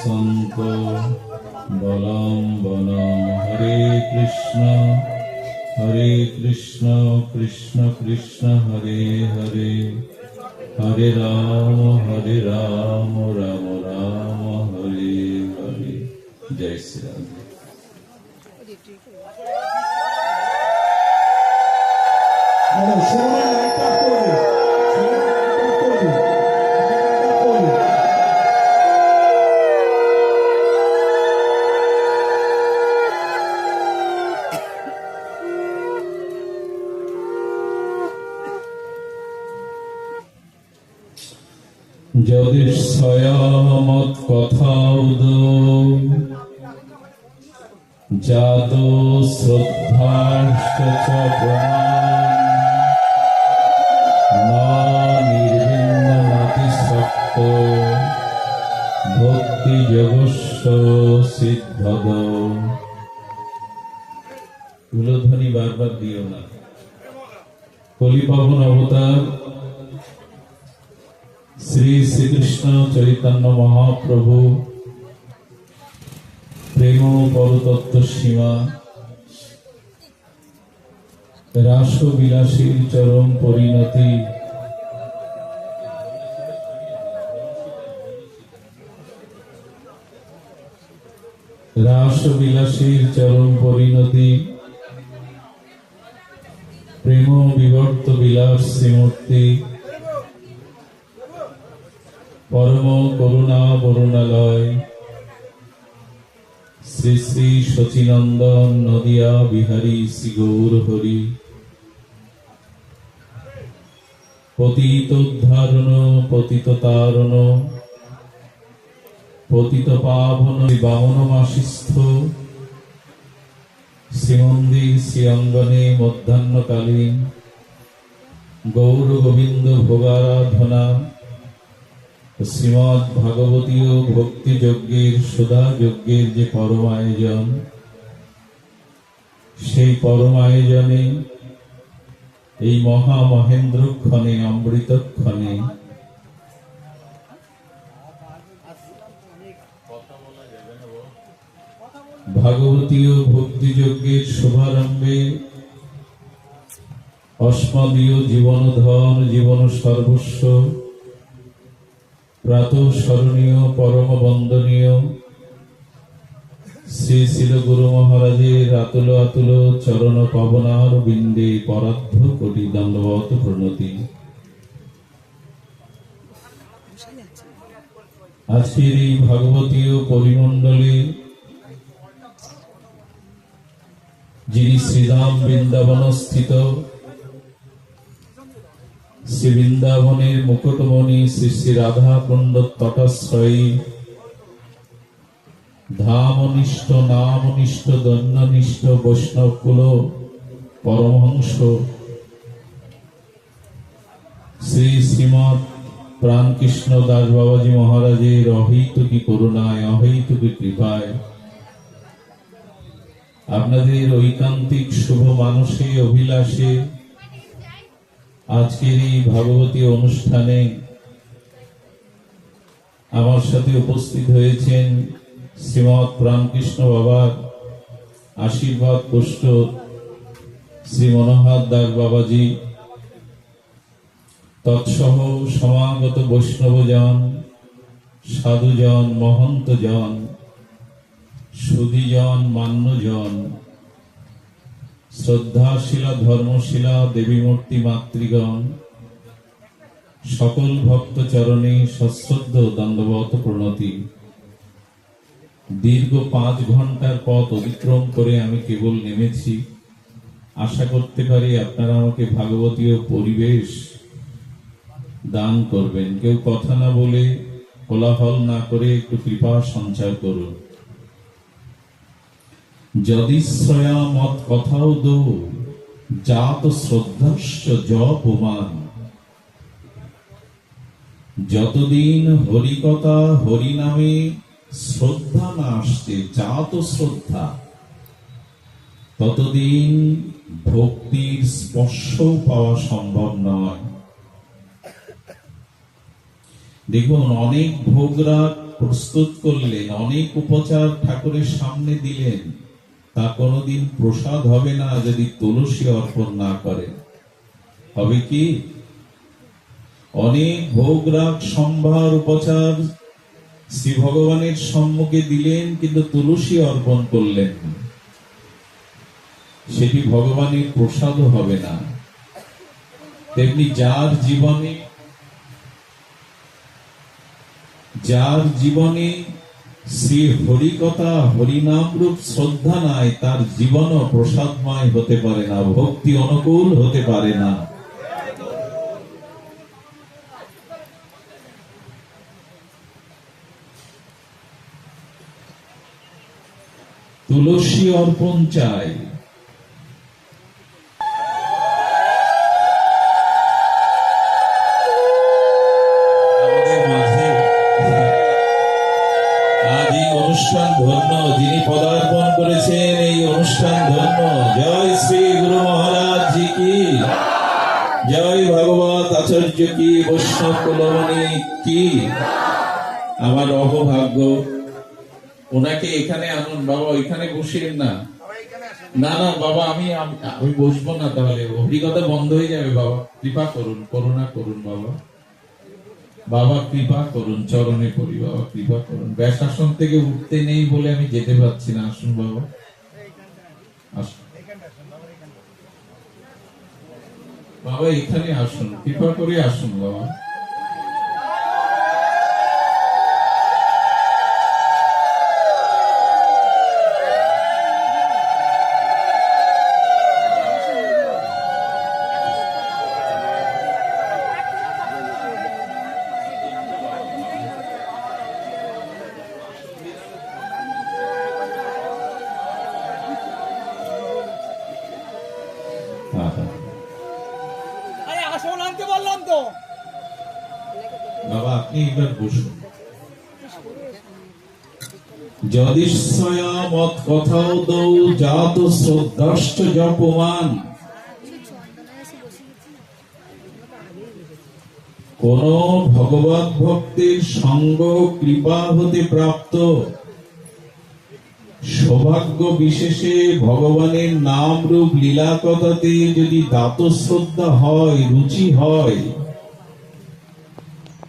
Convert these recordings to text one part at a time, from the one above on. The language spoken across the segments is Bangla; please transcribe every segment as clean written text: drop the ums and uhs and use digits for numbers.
সন্ত বলম্বনম। হরে কৃষ্ণ কৃষ্ণ কৃষ্ণ হরে হরে, হরে রাম রাম রাম হরে হরে। জয় শ্রী রাম। যদি স্বয়মত কথাউদ যাদ শ্রদ্ধাশ্চ চ নির্ভিন্নমাতিশক্ত ভক্তি যোগস্য সিদ্ধদ। মূলধ্বনি বারবার দিও না। কলিপাবন অবতার শ্রী শ্রীকৃষ্ণ চৈতন্য মহাপ্রভু প্রেম পরতত্ত্ব সীমা রাসবিলাসীর চরম পরিণতি প্রেম বিবর্ত বিলাস শ্রীমূর্তি পরম করুণা বরুণালয় শ্রী শ্রী শচীনন্দন নদিয়া বিহারী শ্রী গৌর হরি। পতিত উদ্ধারণ পতিত তারণ পতিত পাবন বামনমাসিস্থ শ্রীমন্দির শ্রী অঙ্গনে মধ্যাহ্নকালীন গৌর গোবিন্দ ভোগারাধনা শ্রীমৎ ভাগবতীয় ভক্তি যজ্ঞের সুধা যজ্ঞের যে পরম আয়োজন, সেই পরম আয়োজনে এই মহা মহেন্দ্র ক্ষণে অমৃত ক্ষণে ভাগবতীয় ভক্তি যজ্ঞের শুভারম্ভে অস্মদীয় জীবন ধন জীবন সর্বস্ব প্রাতঃ স্মরণীয় পরম বন্দনীয় শ্রী শিল গুরু মহারাজের আতুল আতুল চরণ পবনার বিন্দে পরার্ধ কোটি দণ্ডবত প্রণতি। আজকের এই ভাগবতীয় পরিমণ্ডলে যিনি শ্রীধাম বৃন্দাবন স্থিত শ্রী বৃন্দাবনের মুকুটমণি শ্রী শ্রী রাধা কুণ্ড তটাশ্রয়ী ধামনিষ্ঠ নামনিষ্ঠ দৈন্যনিষ্ঠ বৈষ্ণবকুল পরমহংস শ্রী শ্রীমৎ প্রাণকৃষ্ণ দাস বাবাজি মহারাজের অহৈতুকী করুণায় অহৈতুকী কৃপায় আপনাদের ঐকান্তিক শুভ মানসে অভিলাষে আজকের এই ভাগবতী অনুষ্ঠানে আমার সাথে উপস্থিত হয়েছেন শ্রীমৎ প্রাণকৃষ্ণ বাবার আশীর্বাদ পুষ্ট শ্রী মনোহর দাস বাবাজি, তৎসহ সমাগত বৈষ্ণবজন, সাধুজন, মহন্তজন, সুধীজন, মান্যজন, শ্রদ্ধাশীলা ধর্মশীলা দেবীমূর্তি মাতৃগণ, সকল ভক্ত চরণে সশ্রদ্ধ দণ্ডবত প্রণতি। দীর্ঘ 5 ঘন্টার পথ অতিক্রম করে আমি কেবল নেমেছি। আশা করতে পারি আপনারা আমাকে ভাগবতীয় পরিবেশ দান করবেন। কেউ কথা না বলে, কোলাহল না করে একটু কৃপা সঞ্চার করুন। যদি শ্রয়ামত কথাও দো জাত শ্রদ্ধাশ্চ জপমান। যতদিন হরিকথা হরি নামে শ্রদ্ধা না আসছে, জাত শ্রদ্ধা, ততদিন ভক্তির স্পর্শ পাওয়া সম্ভব নয়। দেখুন, অনেক ভোগরাগ প্রস্তুত করলেন, অনেক উপচার ঠাকুরের সামনে দিলেন, তা কোনোদিন প্রসাদ হবে না যদি তুলসী অর্পণ না করেন। হবে কি? অনেক ভোগ রাগ সম্ভার উপচার শ্রী ভগবানের সম্মুখে দিলেন, কিন্তু তুলসী অর্পণ করলেন না, সেটি ভগবানের প্রসাদও হবে না। তেমনি যার জীবনে শ্রী হরিকথা হরিনাম রূপ শ্রদ্ধা নাই, তার জীবনও প্রসাদময় হতে পারে না, ভক্তি অনুকূল হতে পারে না। তুলসী অর্পণ চাই। অনুষ্ঠান ধন্য, যিনি পদার্পণ করেছেন এই অনুষ্ঠান ধন্য। জয় শ্রী গুরু মহারাজ জি কি জয়, ভগবত আচার্য কি, বৈষ্ণব কুলমণি কি। আমার অহভাগ্য, ওনাকে এখানে আনুন বাবা, ওইখানে বসিয়েন না। না না বাবা, আমি বসবো না, তাহলে হরিকথা বন্ধ হয়ে যাবে। বাবা কৃপা করুন, করুণা করুন বাবা, বাবা কৃপা করুন, চরণে পড়ি বাবা কৃপা করুন। ব্যাসাসন থেকে উঠতে নেই বলে আমি যেতে পারছি না। আসুন বাবা, আসুন বাবা, এখানে আসুন, কৃপা করে আসুন বাবা। বাবা আপনি এবার বসুন। যদি মত কথাও দৌ জাত শ্রদ্ধাশ্চ জপমান। কোন ভগবত ভক্তির সঙ্গ কৃপা হতে প্রাপ্ত সৌভাগ্য বিশেষে ভগবানের নাম রূপ লীলা কথাতে যদি দাত শ্রদ্ধা হয়, রুচি হয়,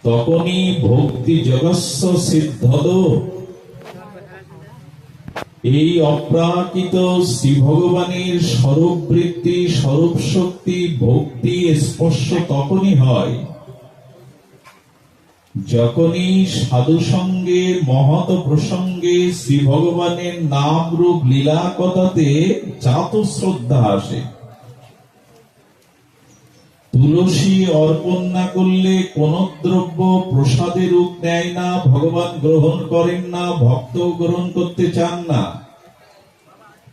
তখনই ভক্তি জগস্য সিদ্ধদ। এই অপ্রাকৃত শ্রী ভগবানের স্বরূপ বৃত্তি, স্বরূপ শক্তি, ভক্তি স্পর্শ তখনই হয় যখনই সাধু সঙ্গে মহৎ প্রসঙ্গে শ্রী ভগবানের নাম রূপ লীলা কথাতে জাত শ্রদ্ধা আসে। তুলসী অর্পণ না করলে কোন দ্রব্য প্রসাদের রূপ নেয় না, ভগবান গ্রহণ করেন না, ভক্ত গ্রহণ করতে চান না।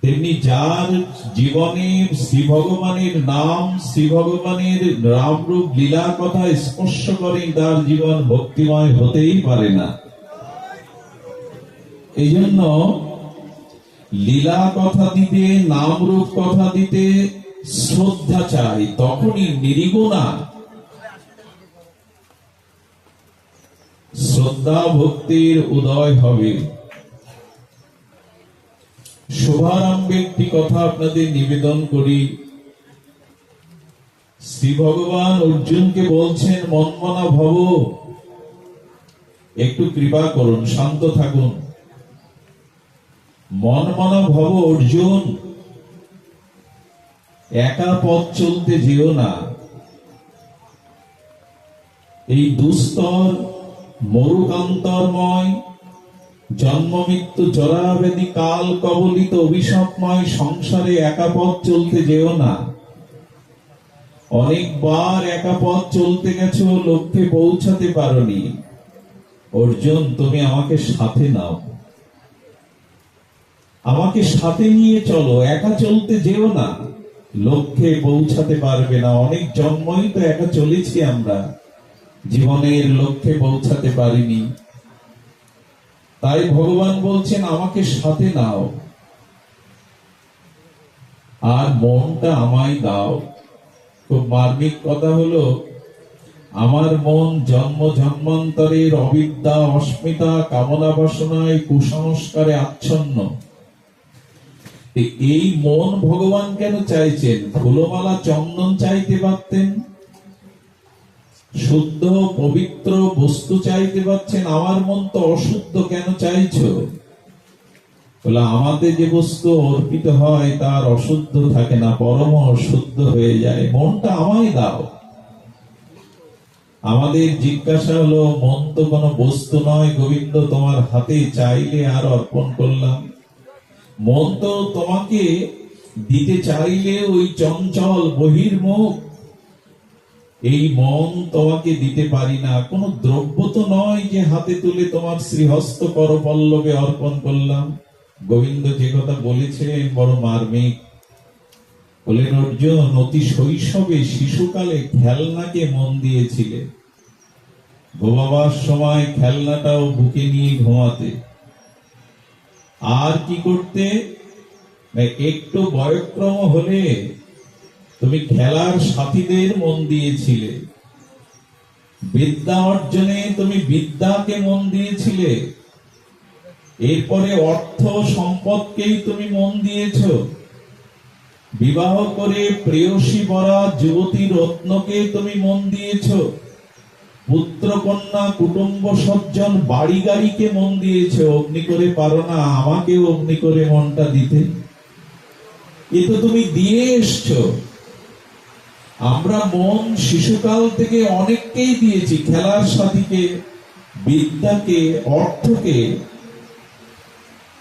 তেমনি যার জীবনে শ্রী ভগবানের নাম, শ্রী ভগবানের নাম রূপ লীলা কথা স্পর্শ করেন, তার জীবন ভক্তিময় হতেই পারে না। এই জন্য লীলা কথা দিতে, নাম রূপ কথা দিতে শ্রদ্ধা চাই, তখনই নির্গুণা শ্রদ্ধা ভক্তির উদয় হবে। শুভারম্ভে একটি কথা আপনাদের নিবেদন করি। শ্রী ভগবান অর্জুনকে বলছেন, মনমনা ভব, একটু কৃপা করুন, শান্ত থাকুন। মনমনা ভব অর্জুন, একা পথ চলতে যেও না। এই দুস্তর মরুকান্তরময় জন্ম মৃত্যু জরাব্যাধি কাল কবলিত অভিশাপময় সংসারে একা পথ চলতে যেও না। অনেকবার একা পথ চলতে গেছো, লক্ষ্যে পৌঁছাতে পারোনি। অর্জুন, তুমি আমাকে সাথে নাও, আমাকে সাথে নিয়ে চলো, একা চলতে যেও না, লক্ষ্যে পৌঁছাতে পারবে না। অনেক জন্মই তো একা চলেছি আমরা, জীবনের লক্ষ্যে পৌঁছাতে পারিনি। তাই ভগবান বলছেন, আমাকে সাথে নাও আর মনটা আমায় দাও। খুব মার্মিক কথা হলো, আমার মন জন্ম জন্মান্তরের অবিদ্যা, অস্মিতা, কামনা বাসনায়, কুসংস্কারে আচ্ছন্ন। এই মন ভগবান কেন চাইছেন? ফুলমালা চন্দন চাইতে পারতেন, শুদ্ধ পবিত্র বস্তু চাইতে পারছেন। আমার মন তো অশুদ্ধ, কেন চাইছো? বলে আমাদের যে বস্তু অর্পিত হয় তার অশুদ্ধ থাকে না, পরম শুদ্ধ হয়ে যায়। মনটা আমায় দাও। আমাদের জিজ্ঞাসা হলো, মন তো কোনো বস্তু নয় গোবিন্দ, তোমার হাতে চাইলে আর অর্পণ করলাম। মন তো তোমাকে দিতে চাইলে ওই চঞ্চল বহির্মুখ, এই মন তোমাকে দিতে পারি না। কোন দ্রব্য তো নয় যে হাতে তুলে তোমার শ্রীহস্ত করপল্লবে অর্পণ করলাম। গোবিন্দ যে কথা বলেছেন বড় মার্মিক। বলেন, অর্জুন অতি শৈশবে শিশুকালে খেলনাকে মন দিয়েছিলে, ঘুমাবার সময় খেলনাটাও বুকে নিয়ে ঘুমাতে। আর কি করতে? একটু বয়ক্রম হলে তুমি খেলার সাথীদের মন দিয়েছিলে, বিদ্যা অর্জনে তুমি বিদ্যাকে মন দিয়েছিলে, এরপরে অর্থ সম্পদকেই তুমি মন দিয়েছ, বিবাহ করে প্রেয়সী বরা যুবতী রত্নকে তুমি মন দিয়েছ, পুত্র কন্যা কুটুম্ব সজ্জন বাড়ি গাড়িকে মন দিয়েছ। অগ্নি করে পারো না আমাকে অগ্নি করে মনটা দিতে? এ তো তুমি দিয়ে এসছো। আমরা মন শিশুকাল থেকে অনেককেই দিয়েছি, খেলার সাথীকে, বিদ্যাকে, অর্থকে,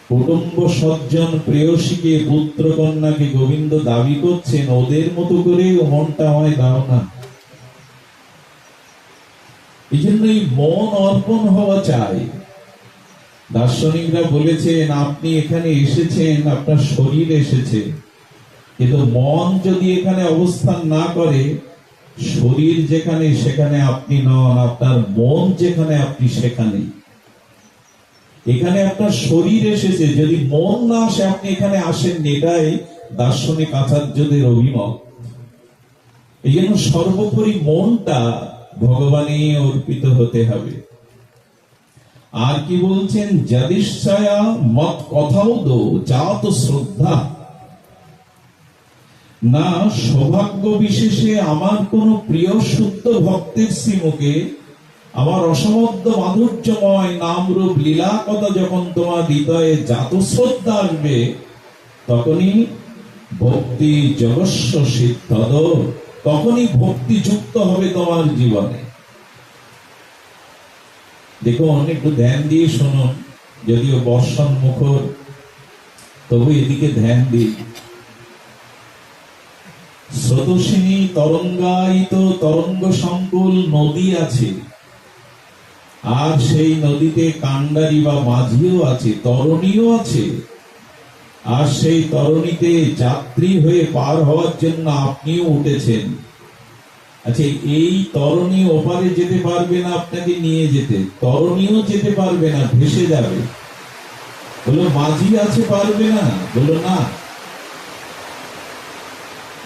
কুটুম্ব সজ্জন প্রেয়সীকে, পুত্র কন্যাকে। গোবিন্দ দাবি করছেন ওদের মতো করে মনটা আমায় দাও না। এই জন্যই মন অর্পণ হওয়া চাই। দার্শনিকরা বলেছেন, আপনি এখানে এসেছেন, আপনার শরীর এসেছে, কিন্তু মন যদি এখানে অবস্থান না করে, শরীর যেখানে সেখানে আপনি নন, আপনার মন যেখানে আপনি সেখানেই। এখানে আপনার শরীর এসেছে, যদি মন না আসে আপনি এখানে আসেননি। এটাই দার্শনিক আচার্যদের অভিমত। এই জন্য সর্বোপরি মনটা ভগবানে অর্পিত হতে হবে। আর কি বলছেন? যদিচ্ছায়া মত কথাও দো জাত শ্রদ্ধা। না সৌভাগ্য বিশেষে আমার কোন প্রিয় শুদ্ধ ভক্তের শ্রীমুখে আমার অসমধ্য মাধুর্যময় নামরূপ লীলা কথা যখন তোমার হৃদয়ে জাত শ্রদ্ধা আসবে, তখনই ভক্তি জগস্ব সিদ্ধ, তখনই ভক্তি যুক্ত হবে তোমার জীবনে। দেখুন, একটু ধ্যান দিয়ে শুনুন, যদিও বর্ষণ মুখর, তবু এদিকে ধ্যান দিই। স্রোতস্বিনী তরঙ্গায়িত তরঙ্গ সংকুল নদী আছে, আর সেই নদীতে কান্ডারি বা মাঝিও আছে, তরণীও আছে। আর সেই তরণীতে যাত্রী হয়ে পার হওয়ার জন্য আপনিও উঠেছেন। আচ্ছা, এই তরণী ওপারে যেতে পারবে না আপনাকে নিয়ে যেতে, তরণীও যেতে পারবে না, ভেসে যাবে। বললো মাঝি আছে, পারবে না? বললো না।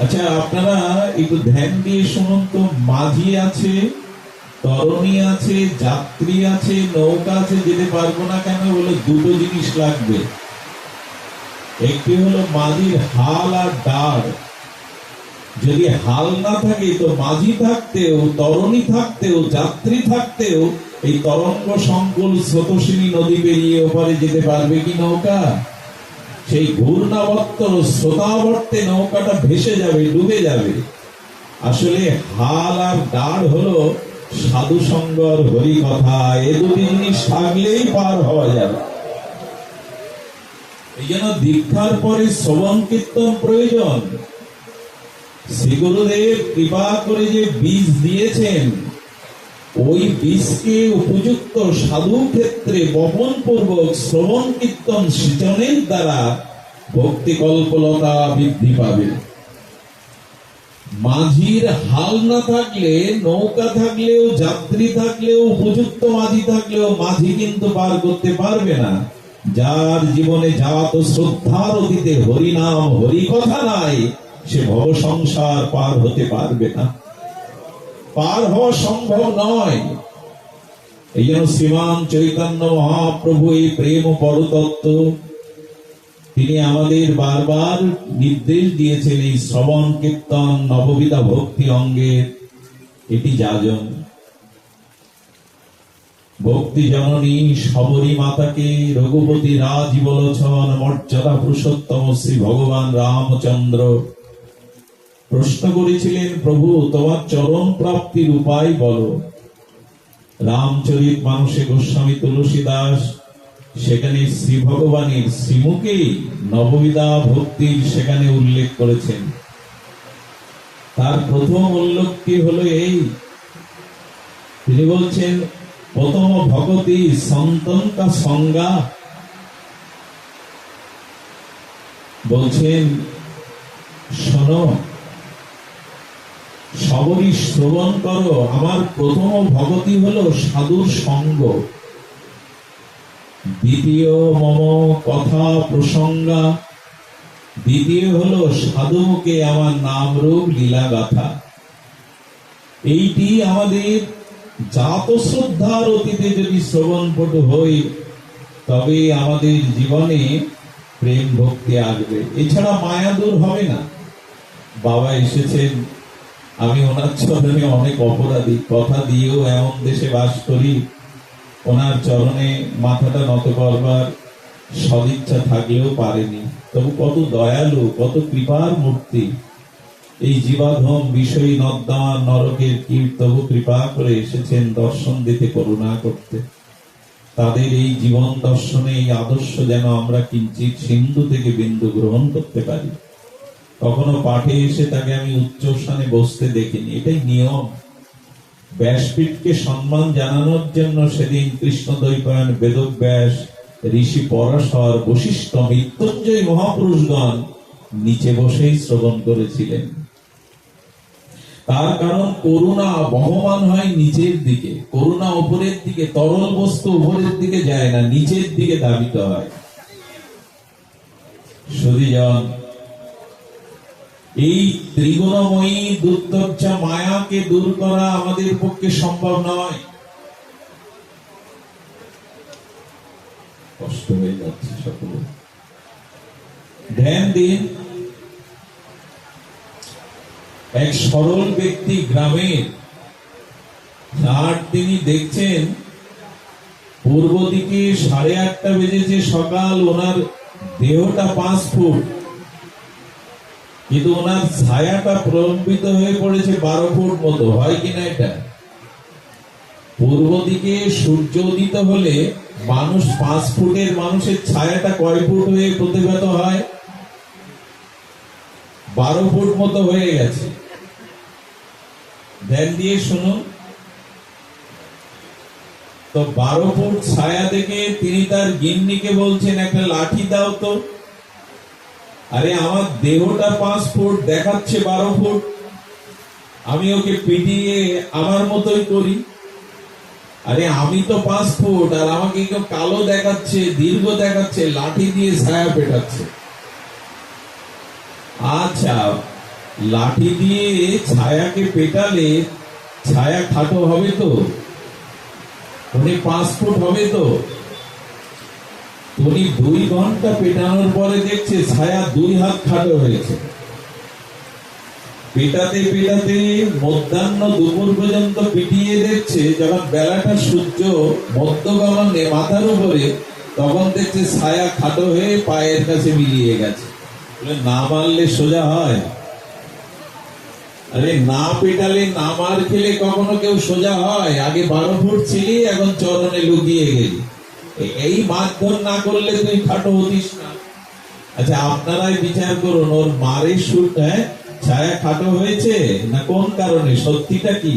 আচ্ছা, আপনারা একটু ধ্যান দিয়ে শুনুন তো, মাঝি আছে, তরণী আছে, যাত্রী আছে, নৌকা আছে, যেতে পারবো না কেন? বলে দুটো জিনিস লাগবে। একটি হলো মাঝির হাল আর ডার। যদি হাল না থাকে তো মাঝি থাকতেও, তরণী থাকতেও, যাত্রী থাকতেও এই তরঙ্গ সংকুল স্রোতস্বিনী নদী পেরিয়ে ওপারে যেতে পারবে কি নৌকা? সেই ঘূর্ণাবর্ত স্রোতাবর্তে নৌকাটা ভেসে যাবে, ডুবে যাবে। আসলে হাল আর দাঁড় হলো সাধু সঙ্গ আর হরি কথা, এ দুটি জিনিস থাকলেই পার হওয়া যাবে। এই জন্য দীক্ষার পরে শ্রবণ কীর্তন প্রয়োজন। শ্রী গুরুদেব কৃপা করে যে বীজ দিয়েছেন, ওই বীজকে উপযুক্ত সাধু ক্ষেত্রে বপন পূর্বক শ্রবণ কীর্তন সিঁচনের দ্বারা ভক্তি কল্পলতা বৃদ্ধি পাবে। মাঝির হাল না থাকলে, নৌকা থাকলেও, যাত্রী থাকলেও, উপযুক্ত মাঝি থাকলেও মাঝি কিন্তু পার করতে পারবে না। যার জীবনে জাত শ্রদ্ধার অতীতে হরিনাম হরি কথা নাই, সে ভব সংসার পার হতে পারবে না। পার হওয়া সম্ভব নয়। এই জন্য শ্রীমান চৈতন্য মহাপ্রভু এই প্রেম পরতত্ত্ব তিনি আমাদের বারবার নির্দেশ দিয়েছেন। এই শ্রবণ কীর্তন নববিধা ভক্তি অঙ্গের এটি যাজন। ভক্তি জননী শবরী মাতাকে রঘুপতি রাজীবলোচন মর্যাদা পুরুষোত্তম শ্রী ভগবান রামচন্দ্র প্রশ্ন করেছিলেন, প্রভু তোমার চরণ প্রাপ্তির উপায় বলো। রামচরিত মানুষে গোস্বামী তুলসীদাস সেখানে শ্রী ভগবানের শ্রীমুখে নববিধা ভক্তির সেখানে উল্লেখ করেছেন। তার প্রথম উল্লেখটি হলো এই, তিনি বলছেন প্রথম ভগতি সন্তন কা সংজ্ঞা, বলছেন শোনো সবরই শ্রবণ করো, আমার প্রথম ভগতি হলো সাধুর সঙ্গ। দ্বিতীয় মম কথা প্রসঙ্গা, দ্বিতীয় হলো সাধুকে আমার নাম রূপ লীলা গাথা। এইটি আমাদের জাত শ্রদ্ধার অতীতে যদি শ্রবণপটু হই তবে আমাদের জীবনে প্রেম ভক্তি আসবে, এছাড়া মায়া দূর হবে না। বাবা এসেছেন, আমি ওনার চরণে অনেক অপরাধী, কথা দিয়েও এমন দেশে বাস করি, ওনার চরণে মাথাটা নত করবার সদিচ্ছা থাকলেও পারেনি। তবু কত দয়ালু, কত কৃপার মূর্তি। এই জীবাধম বিষয়ী নর্দমা নরকের কীট তবু কৃপা করে এসেছেন দর্শন দিতে, করুণা করতে। তাদের এই জীবন দর্শনে এই আদর্শ যেন আমরা কিঞ্চিত সিন্ধু থেকে বিন্দু গ্রহণ করতে পারি। কখনো পাঠে এসে তাকে আমি উচ্চ স্থানে বসতে দেখিনি, এটাই নিয়ম। ব্যাসপীঠকে সম্মান জানানোর জন্য সেদিন কৃষ্ণদ্বৈপায়ন, বেদব্যাস, ঋষি পরাশর, বশিষ্ঠ, মৃত্যুঞ্জয় মহাপুরুষগণ নিচে বসেই শ্রবণ করেছিলেন। তার কারণ করুণা বহমান হয় নিচের দিকে, করুণা উপরের দিকে, তরল বস্তু উপরের দিকে যায় না, নিচের দিকে ধাবিত হয়। সদীজন এই ত্রিগুণময়ী দুর্দশা মায়াকে দূর করা আমাদের পক্ষে সম্ভব নয়। কষ্ট হয়ে যাচ্ছে সকলে, ধ্যান দিন। এক সরল ব্যক্তি গ্রামের, আর তিনি দেখছেন পূর্ব দিকে 8:30 বেজেছে সকাল, ওনার দেহটা 5 ফুট, কিন্তু ওনার ছায়াটা প্রলম্বিত হয়ে পড়েছে 12 ফুট মতো। হয় কিনা এটা? পূর্ব দিকে সূর্য উদিত হলে মানুষ 5 ফুটের মানুষের ছায়াটা কয় ফুট হয়ে প্রতিভাত হয়? 12 ফুট মতো হয়ে গেছে। ধ্যান দিয়ে শুনুন তো। 12 ফুট ছায়া দেখে তিনি তার গিন্নিকে বলছেন, একটা লাঠি দাও তো। আরে আমার দেহটা 5 ফুট দেখাচ্ছে 12 ফুট, আমি ওকে পিটিয়ে আমার মতোই করি। আরে আমি তো 5 ফুট আর আমাকে কেউ কালো দেখাচ্ছে, দীর্ঘ দেখাচ্ছে, লাঠি দিয়ে ছায়া পেটাচ্ছে। আচ্ছা, লাঠি দিয়ে ছায়াকে পেটালে ছায়া খাটো হবে তো? উনি 5 ফুট হবে তো? উনি 2 ঘন্টা পেটানোর পরে দেখছে ছায়া 2 হাত খাটো হয়েছে। পেটাতে পেটাতে মধ্যাহ্ন দুপুর পর্যন্ত পিটিয়ে দেখছে, যখন বেলাটা সূর্য মধ্যগগনে মাথার উপরে, তখন দেখছে ছায়া খাটো হয়ে পায়ের কাছে মিলিয়ে গেছে। না মারলে সোজা হয়? আরে না পেটালে, না মার খেলে কখনো কেউ সোজা হয়? আগে 12 ফুট ছিলি, এখন চরণে লুকিয়ে গেলি। এই মারধর না করলে তুই খাটো হতিস না। আচ্ছা, আপনারাই বিচার করুন, ওর মারের সুর ছায়া খাটো হয়েছে না কোন কারণে? সত্যিটা কি?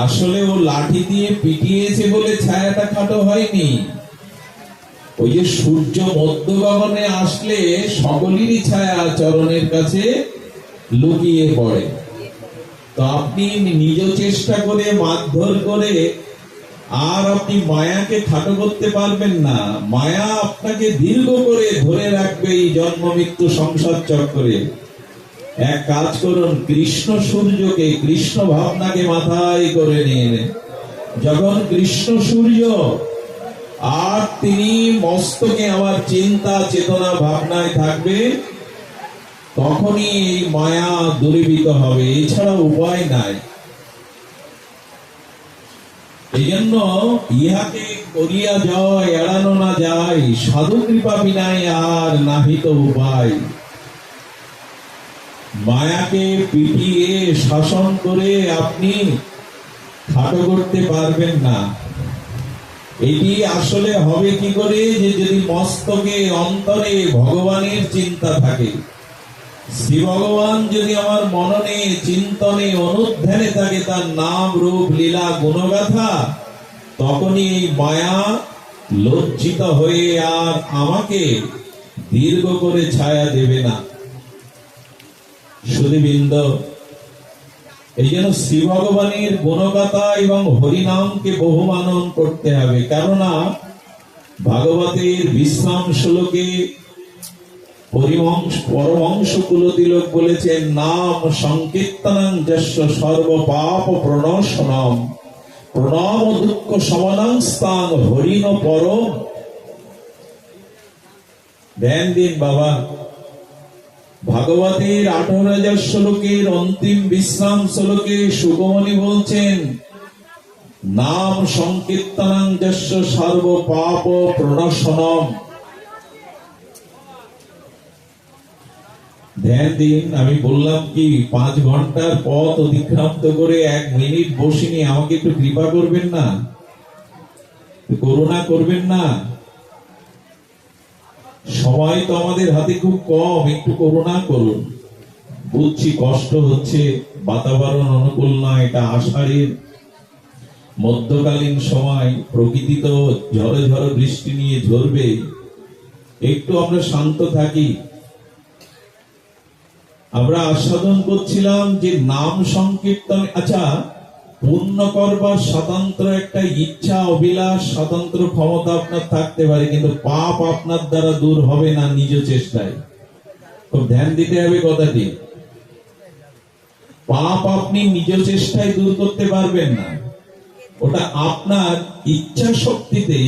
আসলে ও লাঠি দিয়ে পিটিয়েছে বলে ছায়াটা খাটো হয়নি। ওই যে সূর্য মধ্য গগনে আসলে সকলেরই ছায়া চরণের কাছে লুকিয়ে পড়ে। তো আপনি নিজ চেষ্টা করে মারধর করে আর আপনি মায়াকে খাটো করতে পারবেন না। মায়া আপনাকে দীর্ঘ করে ধরে রাখবে এই জন্ম মৃত্যু সংসার চক্রে। এক কাজ করুন, কৃষ্ণ সূর্যকে, কৃষ্ণ ভাবনাকে মাথায় করে নিয়ে নেন। যখন কৃষ্ণ সূর্য আর তিনি মস্তকে আমার চিন্তা চেতনা ভাবনায় থাকবে, তখনই এই মায়া দূরীভূত হবে, এছাড়া উপায় নাই। এই জন্য ইহাকে করিয়া জয় এড়ানো না যায়, সাধু কৃপা বিনাই আর নাহিত উপায়। মায়াকে পিটিয়ে শাসন করে আপনি খাটো করতে পারবেন না। এটি আসলে হবে কি করে, যে যদি মস্তকে অন্তরে ভগবানের চিন্তা থাকে, শ্রী ভগবান যদি আমার মননে চিন্তনে অনুধ্যানে থাকে, তার নাম রূপ লীলা গুণগাথা, তখনই এই মায়া লজ্জিত হয়ে আর আমাকে দীর্ঘ করে ছায়া দেবে না। সুধীবৃন্দ, এই জন্য শ্রী ভগবানের গুণগাথা এবং হরিনামকে বহুমানন করতে হবে। কেননা ভাগবতের বিশ্রাম শ্লোকে পরমংশ কুলতিলক বলেছেন, নাম সংকীর্তনং যস্য সর্ব পাপ প্রণশনম প্রণাম দুঃখ সমানং স্থান হরিণ পরম। ধ্যান দিন বাবা, ভাগবতের 18,000 শ্লোকের অন্তিম বিশ্রাম শ্লোকে সুগমণি বলছেন, নাম সংকীর্তনং যস্য সর্ব পাপ প্রণশনম। ধ্যান দিন। আমি বললাম কি 5 ঘন্টার পথ অতিক্রান্ত করে 1 মিনিট বসিনি, আমাকে একটু কৃপা করবেন না, করুণা করবেন না? সময় তো আমাদের হাতে খুব কম, একটু করুণা করুন। বুঝছি কষ্ট হচ্ছে, বাতাবরণ অনুকূল না, এটা আষাঢ়ের মধ্যকালীন সময়, প্রকৃতি তো ঝড়ে ঝড়ে বৃষ্টি নিয়ে ঝরবে, একটু আমরা শান্ত থাকি। আমরা আস্বাদন করছিলাম যে নাম সংকীর্তন, আচ্ছা, পূর্ণ করবার স্বতন্ত্র একটা ইচ্ছা, অভিলাষ, স্বতন্ত্র ক্ষমতা আপনার থাকতে পারে, কিন্তু পাপ আপনার দ্বারা দূর হবে না নিজ চেষ্টায়। খুব ধ্যান দিতে হবে কথাটি। পাপ আপনি নিজ চেষ্টায় দূর করতে পারবেন না, ওটা আপনার ইচ্ছা শক্তিতে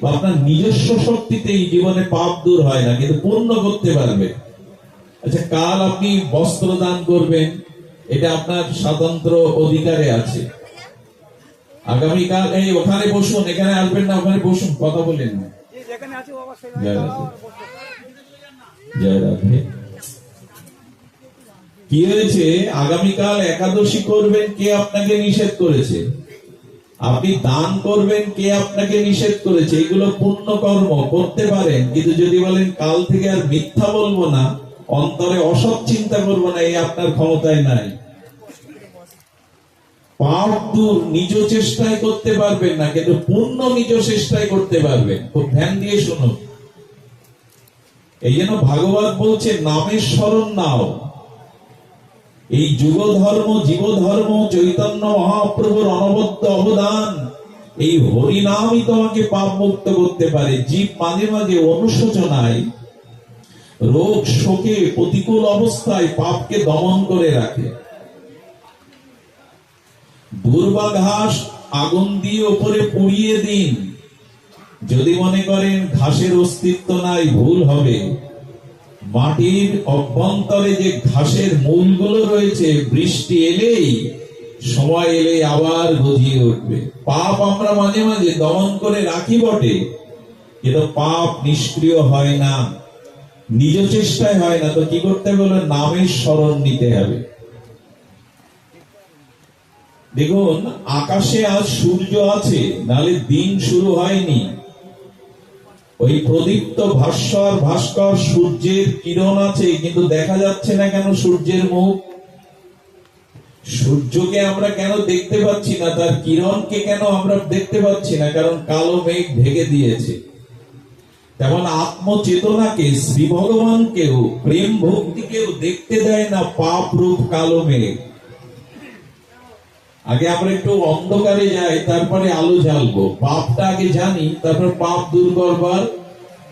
বা আপনার নিজস্ব শক্তিতেই জীবনে পাপ দূর হয় না, কিন্তু পূর্ণ করতে পারবে। আচ্ছা, কাল আপনি বস্ত্র দান করবেন, এটা আপনার স্বতন্ত্র অধিকারে আছে। আগামীকাল এই ওখানে বসুন, এখানে আসবেন না, ওখানে বসুন, কথা বলেন না। জয় রাধে, জয় রাধে। কি হয়েছে, আগামীকাল একাদশী করবেন, কে আপনাকে নিষেধ করেছে? আপনি দান করবেন, কে আপনাকে নিষেধ করেছে? এগুলো পুণ্য কর্ম, করতে পারেন, কিন্তু যদি বলেন কাল থেকে আর মিথ্যা বলবো না, অন্তরে অসৎ চিন্তা করবো না, এই আপনার ক্ষমতায় নাই। পাপ দূর নিজ চেষ্টায় করতে পারবেন না, কিন্তু পুণ্য নিজ চেষ্টায় করতে পারবেন। খুব ধ্যান দিয়ে শুনুন। এই জন্য ভাগবত বলছে, নামের স্মরণ নাও। এই যুগ ধর্ম, জীব ধর্ম, চৈতন্য মহাপ্রভুর অনবদ্য অবদান, এই হরিনামই তোমাকে পাপ মুক্ত করতে পারে। জীব মাঝে মাঝে অনুশোচনায়, রোগ শোকে, প্রতিকূল অবস্থায় পাপকে দমন করে রাখে। দুর্বা ঘাস আগুন দিয়ে উপরে পুড়িয়ে দিন, যদি মনে করেন ঘাসের অস্তিত্ব নাই, ভুল হবে। মাটির অভ্যন্তরে যে ঘাসের মূলগুলো রয়েছে, বৃষ্টি এলেই, সময় এলে আবার গজিয়ে উঠবে। পাপ আমরা মাঝে মাঝে দমন করে রাখি বটে, কিন্তু পাপ নিষ্ক্রিয় হয় না, নিজ চেষ্টায় হয় না। তো কি করতে হবে? নামের স্মরণ নিতে হবে। দেখুন, আকাশে আজ সূর্য আছে, নাহলে দিন শুরু হয়নি। ওই প্রদীপ্ত ভাস্কর সূর্যের কিরণ আছে, কিন্তু দেখা যাচ্ছে না কেন সূর্যের মুখ? সূর্যকে আমরা কেন দেখতে পাচ্ছি না? তার কিরণকে কেন আমরা দেখতে পাচ্ছি না? কারণ কালো মেঘ ঢেকে দিয়েছে। তেমন আত্মচেতনাকে, শ্রী ভগবানকেও, প্রেম ভক্তিকেও দেখতে দেয় না পাপ রূপ কালো মেঘ। আগে আমরা একটু অন্ধকারে যাই, তারপরে আলো জ্বালবো। পাপটা আগে জানি, তারপর পাপ দূর করবার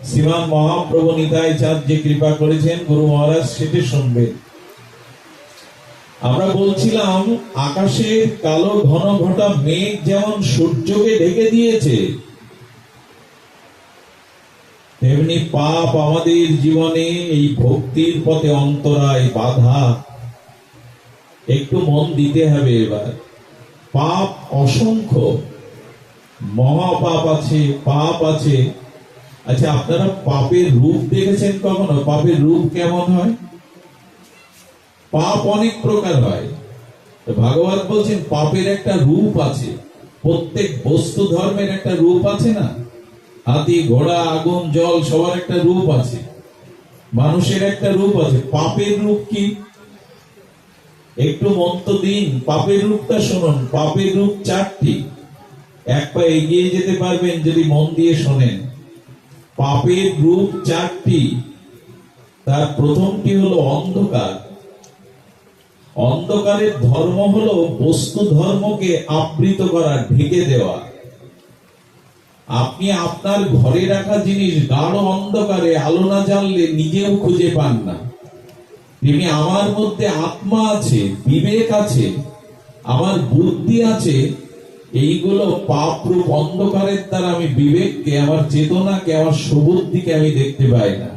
শ্রীমান মহাপ্রভু নিতাই চাঁদ যে কৃপা করেছেন, গুরু মহারাজ সেটা শুনবে। আমরা বলছিলাম আকাশের কালো ঘন ঘটা মেঘ যেমন সূর্যকে ঢেকে দিয়েছে, তেমনি পাপ আমাদের জীবনে এই ভক্তির পথে অন্তরায় বাধা। একটু মন দিতে হবে এবার। পাপ অসংখ্য, মহাপাপ আছে, পাপ আছে। আচ্ছা, আপনারা পাপের রূপ দেখেছেন কখনো? পাপের রূপ কেমন হয়? পাপ অনেক প্রকার হয়। ভাগবত বলছেন পাপের একটা রূপ আছে। প্রত্যেক বস্তু ধর্মের একটা রূপ আছে না? হাতি, ঘোড়া, আগুন, জল, সবার একটা রূপ আছে। মানুষের একটা রূপ আছে। পাপের রূপ কি? একটু মন তো দিন, পাপের রূপটা শুনুন। পাপের রূপ চারটি। এক পা এগিয়ে যেতে পারবেন যদি মন দিয়ে শোনেন। পাপের রূপ চারটি। তার প্রথমটি হলো অন্ধকার। অন্ধকারের ধর্ম হলো বস্তু ধর্মকে আবৃত করা, ঢেকে দেওয়া। আপনি আপনার ঘরে রাখা জিনিস গাঢ় অন্ধকারে আলো না জ্বাললে নিজেও খুঁজে পান না। তেমনি আমার মধ্যে আত্মা আছে, বিবেক আছে, আমার বুদ্ধি আছে। এইগুলো পাপ রূপ অন্ধকারের দ্বারা আমি বিবেককে, আমার চেতনাকে, আমার সুবুদ্ধিকে আমি দেখতে পাই না।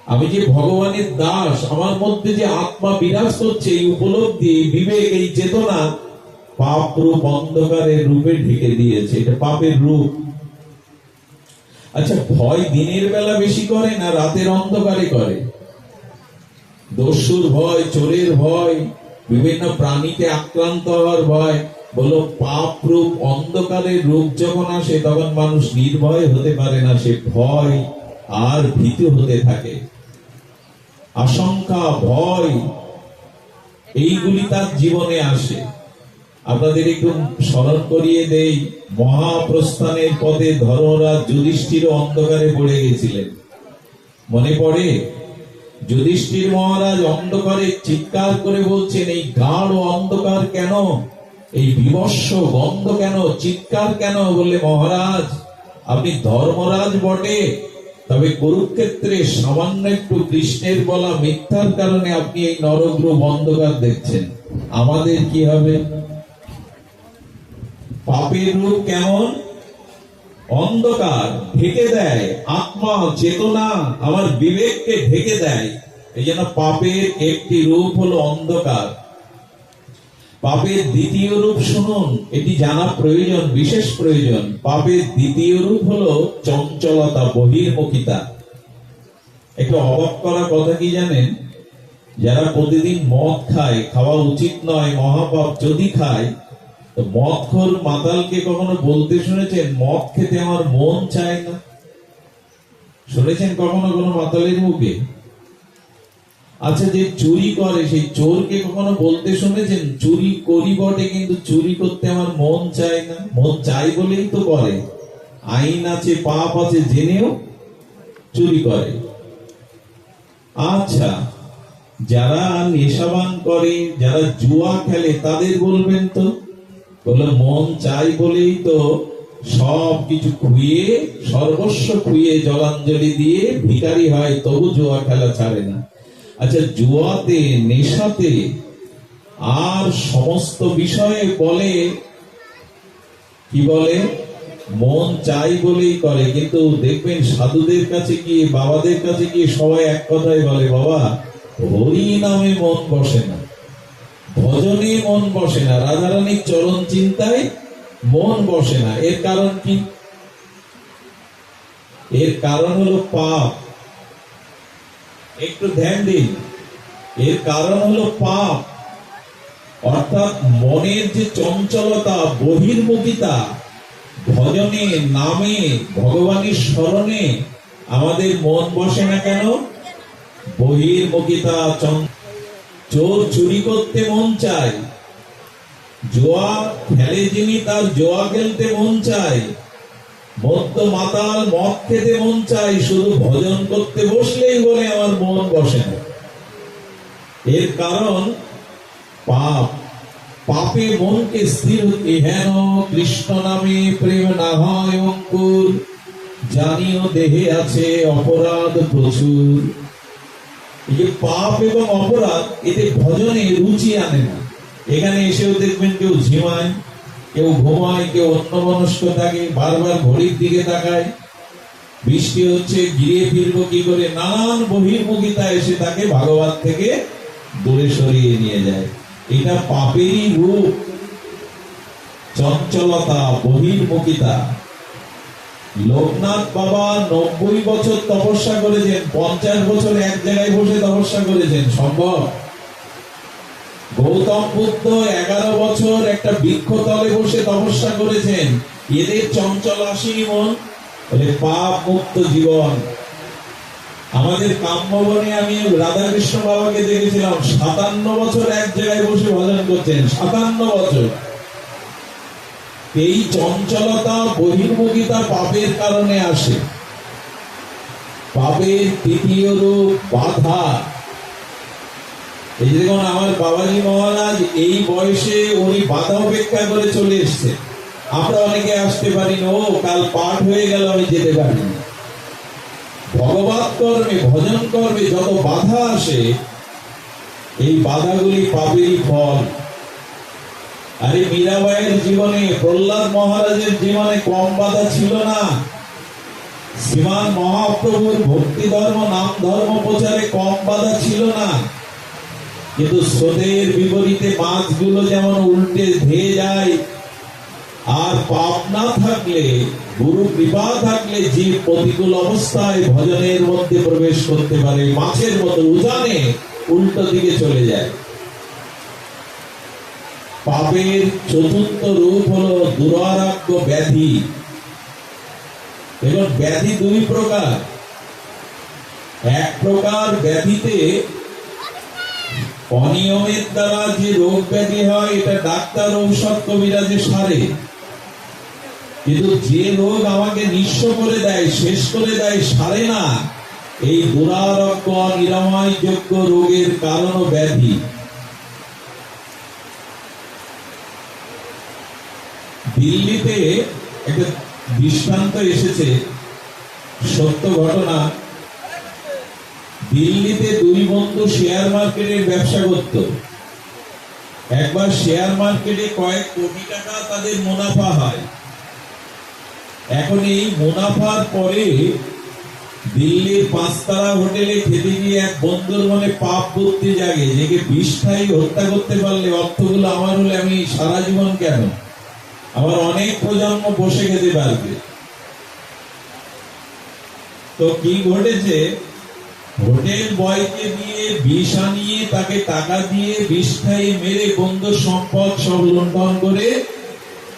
আমি যে ভগবানের দাস, আমার মধ্যে যে আত্মা বিরাজ করছে, এই উপলব্ধি, এই বিবেক, এই চেতনা পাপ রূপ অন্ধকারের রূপে ঢেকে দিয়েছে। এটা পাপের রূপ। আচ্ছা, ভয় দিনের বেলা বেশি করে না রাতের অন্ধকারে করে? দস্যুর ভয়, চোরের ভয়, বিভিন্ন প্রাণীকে আক্রান্ত হওয়ার ভয়। বলো, পাপ রূপ অন্ধকারের রূপ যখন আসে তখন মানুষ নির্ভয় হতে পারে না। সে ভয় আর ভীতু হতে থাকে। আশঙ্কা, ভয়, এইগুলি তার জীবনে আসে। আপনাদের একটু স্মরণ করিয়ে দেই, মহাপ্রস্থানের পথে ধর্মরাজ যুধিষ্ঠির অন্ধকারে পড়ে গেছিলেন। মনে পড়ে? যুধিষ্ঠির মহারাজ অন্ধকারে চিৎকার করে বলছেন, এই গাঢ় অন্ধকার কেন? এই বিভৎস গন্ধ কেন? চিৎকার কেন? বললে, মহারাজ আপনি ধর্মরাজ বটে, তবে কুরুক্ষেত্রে সামান্য একটু কৃষ্ণের বলা মিথ্যার কারণে আপনি এই নরকরূপ অন্ধকার দেখছেন। আমাদের কি হবে? পাপের রূপ কেমন? অন্ধকার, ঢেকে দেয় আত্মা, চেতনা, আমার বিবেককে ঢেকে দেয়। এই জন্য পাপের একটি রূপ হলো অন্ধকার। পাপের দ্বিতীয় রূপ শুনুন, এটি জানা প্রয়োজন, বিশেষ প্রয়োজন। পাপের দ্বিতীয় রূপ হলো চঞ্চলতা, বহির্মুখিতা। একটু অবাক করা কথা কি জানেন? যারা প্রতিদিন মদ খায়, খাওয়া উচিত নয়, মহাপাপ, যদি খায়, তো মদখোর মাতালকে কখনো বলতে শুনেছেন, মদ খেতে আমার মন চায় না? শুনেছেন কখনো কোনো মাতালের মুখে? আচ্ছা, যে চুরি করে সেই চোরকে কখনো বলতে শুনেছেন, চুরি করি বটে কিন্তু চুরি করতে আমার মন চায় না? মন চাই বলেই তো করে। আইন আছে, পাপ আছে, জেনেও চুরি করে। আচ্ছা, যারা নেশাবান করে, যারা জুয়া খেলে, তাদের বলবেন তো? বলে, মন চাই বলেই তো সব কিছু খুইয়ে, সর্বস্ব খুইয়ে, জলাঞ্জলি দিয়ে ভিখারি হয়, তবু জুয়া খেলা ছাড়ে না। আচ্ছা, জুয়াতে, নেশাতে আর সমস্ত বিষয়ে বলে কি? বলে মন চাই বলেই করে। কিন্তু দেখবেন সাধুদের কাছে গিয়ে, বাবাদের কাছে গিয়ে সবাই এক কথাই বলে, বাবা হরি নামে মন বসে না, ভজনে মন বসে না, রাধারানীর চরণ চিন্তায় মন বসে না। এর কারণ কি? এর কারণ হলো পাপ। একটু ধ্যান দিন, এর কারণ হলো পাপ। অর্থাৎ মনের যে চঞ্চলতা, বহির্মুখিতা, ভজনে, নামে, ভগবানের স্মরণে আমাদের মন বসে না কেন? বহির্মুখিতা। চোর চুরি করতে মন চায়, জোয়া খেলে যিনি, তার জোয়া খেলতে মন চায়, মদ্য মাতাল মদ খেতে মন চায়, শুধু ভজন করতে বসলেই বলে আমার মন বসে না। এর কারণ পাপ। পাপে মনকে স্থির হতে, হেন কৃষ্ণ নামে প্রেম না হয় অঙ্কুর, জানিও দেহে আছে অপরাধ প্রচুর। এই যে পাপ এবং অপরাধ এতে ভজনে রুচি আনে না। এখানে এসেও দেখবেন কেউ ঝিমায়, কেউ ঘুমায়, কেউ অন্যমনস্ক থাকে, বারবার ঘড়ির দিকে তাকায়, বৃষ্টি হচ্ছে গিয়ে ফিরবো কি করে, নানান বহির্মুখিতা এসে তাকে ভাগবত থেকে দূরে সরিয়ে নিয়ে যায়। এটা পাপেরই রূপ, চঞ্চলতা, বহির্মুখিতা। লোকনাথ বাবা 90 বছর তপস্যা করেছেন, 50 বছর এক জায়গায় বসে তপস্যা করেছেন, সম্ভব? গৌতম বুদ্ধ 11 বছর একটা বৃক্ষতলে বসে তপস্যা করেছেন। এদের চঞ্চল আসেনি মন, বলে পাপ মুক্ত জীবন। আমাদের কাম্যবনে আমি রাধাকৃষ্ণ বাবাকে দেখেছিলাম 57 বছর এক জায়গায় বসে ভজন করছেন, 57 বছর। এই চঞ্চলতা, বহির্মুখিতা পাপের কারণে আসে। পাপের তৃতীয় রূপ বাধা। এই দেখুন আমার বাবাজি মহারাজ এই বয়সে উনি বাধা উপেক্ষা করে চলে এসছে। আমরা অনেকে আসতে পারি না, ও কাল পাঠ হয়ে গেল আমি যেতে পারি না। ভগবত কর্মে, ভজন কর্মে যত বাধা আসে, এই বাধাগুলি পাপেরই ফল। আরে মীরাবাইয়ের জীবনে, প্রহ্লাদ মহারাজের জীবনে কম বাধা ছিল না। শ্রীমান মহাপ্রভুর ভক্তি ধর্ম, নাম ধর্ম প্রচারে কম বাধা ছিল না। কিন্তু স্রোতের বিপরীতে মাছগুলো যেমন উল্টে ধেয়ে যায়, আর পাপ না থাকলে, গুরু কৃপা থাকলে জীব প্রতিকূল অবস্থায় ভজনের মধ্যে প্রবেশ করতে পারে, মাছের মতো উজানে উল্টো দিকে চলে যায়। পাপের চতুর্থ রূপ হলো দুরারোগ্য ব্যাধি। এবং ব্যাধি দুই প্রকার। এক প্রকার ব্যাধিতে অনিয়মের দ্বারা যে রোগ ব্যাধি হয়, এটা ডাক্তার ঔষধ কবিরাজে সারে। কিন্তু যে রোগ আমাকে নিঃস্ব করে দেয়, শেষ করে দেয়, সারে না, এই দুরারোগ্য নিরাময় যোগ্য রোগের কারণ ব্যাধি। দিল্লিতে একটা দৃষ্টান্ত এসেছে, সত্য ঘটনা। দিল্লিতে দুই বন্ধু শেয়ার মার্কেটের ব্যবসা করত। একবার শেয়ার মার্কেটে কয়েক কোটি টাকা তাদের মুনাফা হয়। এখন এই মুনাফার পরে দিল্লির 5 তারা হোটেলে খেতে গিয়ে এক বন্ধুর মনে পাপ বুদ্ধি জাগে, যে বিষ খাই হত্যা করতে পারলে অর্থগুলো আমার হলে আমি সারা জীবন কেন, আবার অনেক প্রজন্ম বসে খেতে পারবে। তো কি ঘটেছে, হোটেল বয়কে দিয়ে বিষ আনিয়ে তাকে টাকা দিয়ে বিষ খাইয়ে মেরে বন্ধুর সম্পদ সব লুণ্ঠন করে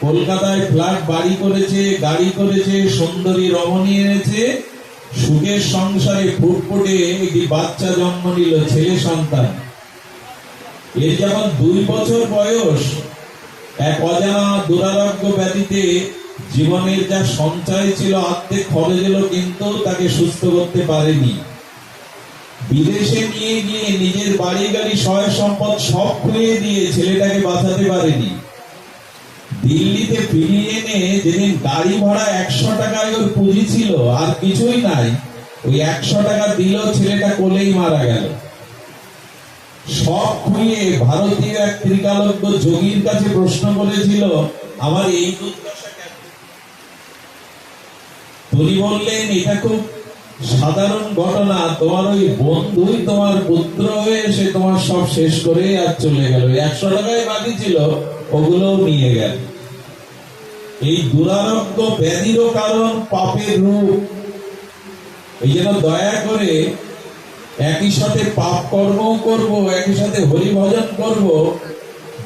কলকাতায় ফ্ল্যাট বাড়ি করেছে, গাড়ি করেছে, সুন্দরী রমণী এনেছে, সুখের সংসারে ফুটফুটে একটি বাচ্চা জন্ম নিল, ছেলে সন্তান। এর যখন 2 বছর বয়স, এক অজানা দুরারোগ্য ব্যাধিতে জীবনের যা সঞ্চয় ছিল অর্ধেক খরচ হলো, কিন্তু তাকে সুস্থ করতে পারেনি। বিদেশে নিয়ে গিয়ে নিজের বাড়ি গাড়ি সহায় সম্পদ সব খুঁয়ে দিয়ে ছেলেটাকে বাঁচাতে পারেনি। দিল্লিতে ফিরিয়ে এনে যেদিন গাড়ি ভাড়া 100 টাকায় ওর পুঁজি ছিল, আর কিছুই নাই, ওই 100 টাকা দিল, ছেলেটা কোলেই মারা গেল। সব খুঁয়ে ভারতীয় এক ত্রিকালজ্ঞ যোগীর কাছে প্রশ্ন করেছিল, আমার এই দুর্দশা কেন? তিনি বললেন, এটা খুব সাধারণ ঘটনা, তোমার ওই বন্ধুই তোমার পুত্র হয়ে এসে তোমার সব শেষ করে আর চলে গেল। 100 টাকায় বাকি ছিল, ওগুলোও নিয়ে গেল। এই দুরারোগ্য ব্যাধিরও কারণ পাপের রূপ। এই জন্য দয়া করে একই সাথে পাপ কর্ম করব, একই সাথে হরি ভজন করব।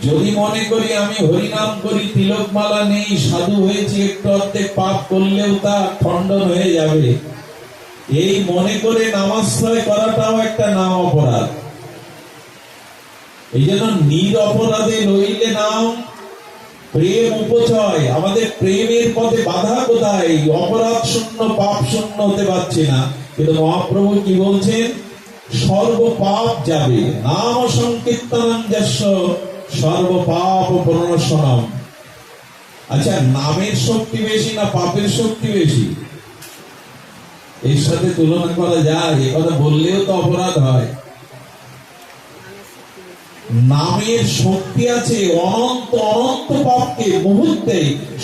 যদি মনে করি আমি হরিনাম করি, তিলকমালা নেই, সাধু হয়েছি, একটু অর্ধেক পাপ করলেও তা খণ্ডন হয়ে যাবে, এই মনে করে নামাশ্রয় করাটাও একটা নাম অপরাধ। এই জন্য নিরপরাধে লইলে নাম প্রেম উপচয়। আমাদের প্রেমের পথে বাধা কোথায়? অপরাধ শূন্য, পাপ শূন্য হতে পারছি না। কিন্তু মহাপ্রভু কি বলছেন? সর্ব পাপ যাবে, নাম সংকীর্তনং যস্য সর্ব পাপ প্রণশনম। আচ্ছা, নামের শক্তি বেশি না পাপের শক্তি বেশি? এর সাথে তুলনা করা যায়? এ কথা বললেও তো অপরাধ হয়। নামের শক্তি আছে, অনন্ত অনন্ত পাপকে মুহূর্তে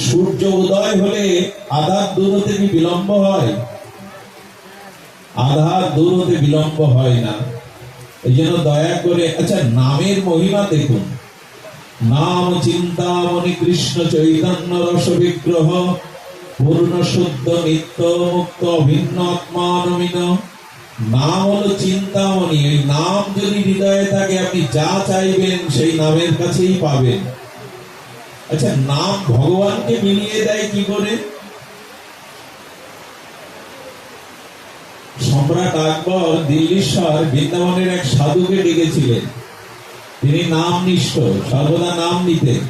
সূর্য উদয় হলে আধার দূর হতে কি বিলম্ব হয়? আধার দূর হতে বিলম্ব হয় না। এই জন্য দয়া করে, আচ্ছা নামের মহিমা দেখুন। নাম চিন্তামণি কৃষ্ণ চৈতন্য রস বিগ্রহ পূর্ণ শুদ্ধ নিত্য মুক্ত অভিন্ন আত্মানমিন। নাম হলো চিন্তামণি। এই নাম যদি হৃদয়ে থাকে, আপনি যা চাইবেন সেই নামের কাছেই পাবেন। আচ্ছা নাম ভগবানকে মিলিয়ে দেয় কি করে? সম্রাট আকবর দিল্লীশ্বর বৃন্দাবনের এক সাধুকে ডেকেছিলেন। তিনি নাম নিষ্ঠ, সর্বদা নাম নিতেন।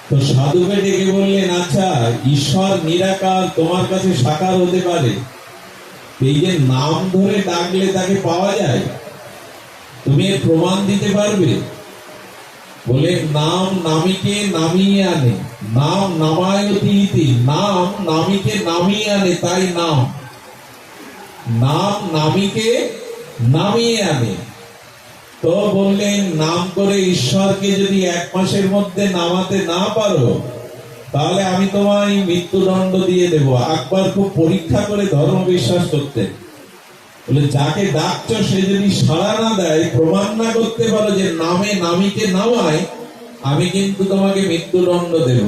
তো সাধুকে ডেকে বললেন, আচ্ছা ঈশ্বর নিরাকার, তোমার কাছে সাকার হতে পারে, এই যে নাম ধরে ডাকলে তাকে পাওয়া যায়, তুমি এর প্রমাণ দিতে পারবে? বলে নাম নামীকে নামিয়ে আনে, নাম নামায়তি ইতি, নাম নামীকে নামিয়ে আনে, তাই নাম। নাম নামীকে নামিয়ে আনে। তো বললেন, নাম করে ঈশ্বরকে যদি 1 মাসের মধ্যে নামাতে না পারো, তাহলে আমি তোমায় মৃত্যুদণ্ড দিয়ে দেব। আকবর খুব পরীক্ষা করে ধর্ম বিশ্বাস করতেন। বলে যাকে ডাকছো সে যদি সাড়া না দেয়, প্রমাণ না করতে পারো যে নামে নামীকে নামায়, আমি কিন্তু তোমাকে মৃত্যুদণ্ড দেব।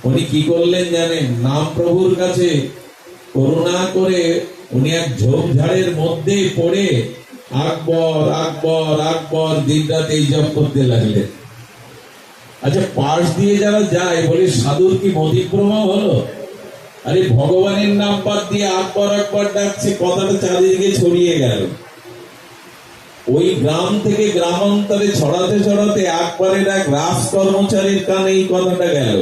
উনি কি করলেন জানেন? নাম প্রভুর কাছে করুণা করে উনি এক ঝোপঝাড়ের মধ্যে পড়ে আকবর আকবর আকবর দিন রাত এই জপ করতে লাগলেন। আচ্ছা পাশ দিয়ে যারা যায় বলে, সাধুর কি মতিভ্রম হলো? আরে ভগবানের নাম বাদ দিয়ে আকবর আকবর ডাকছে, কথাটা চারিদিকে ছড়িয়ে গেল। ওই গ্রাম থেকে গ্রামান্তরে ছড়াতে ছড়াতে আকবরের এক রাজ কর্মচারীর কানে এই কথাটা গেল।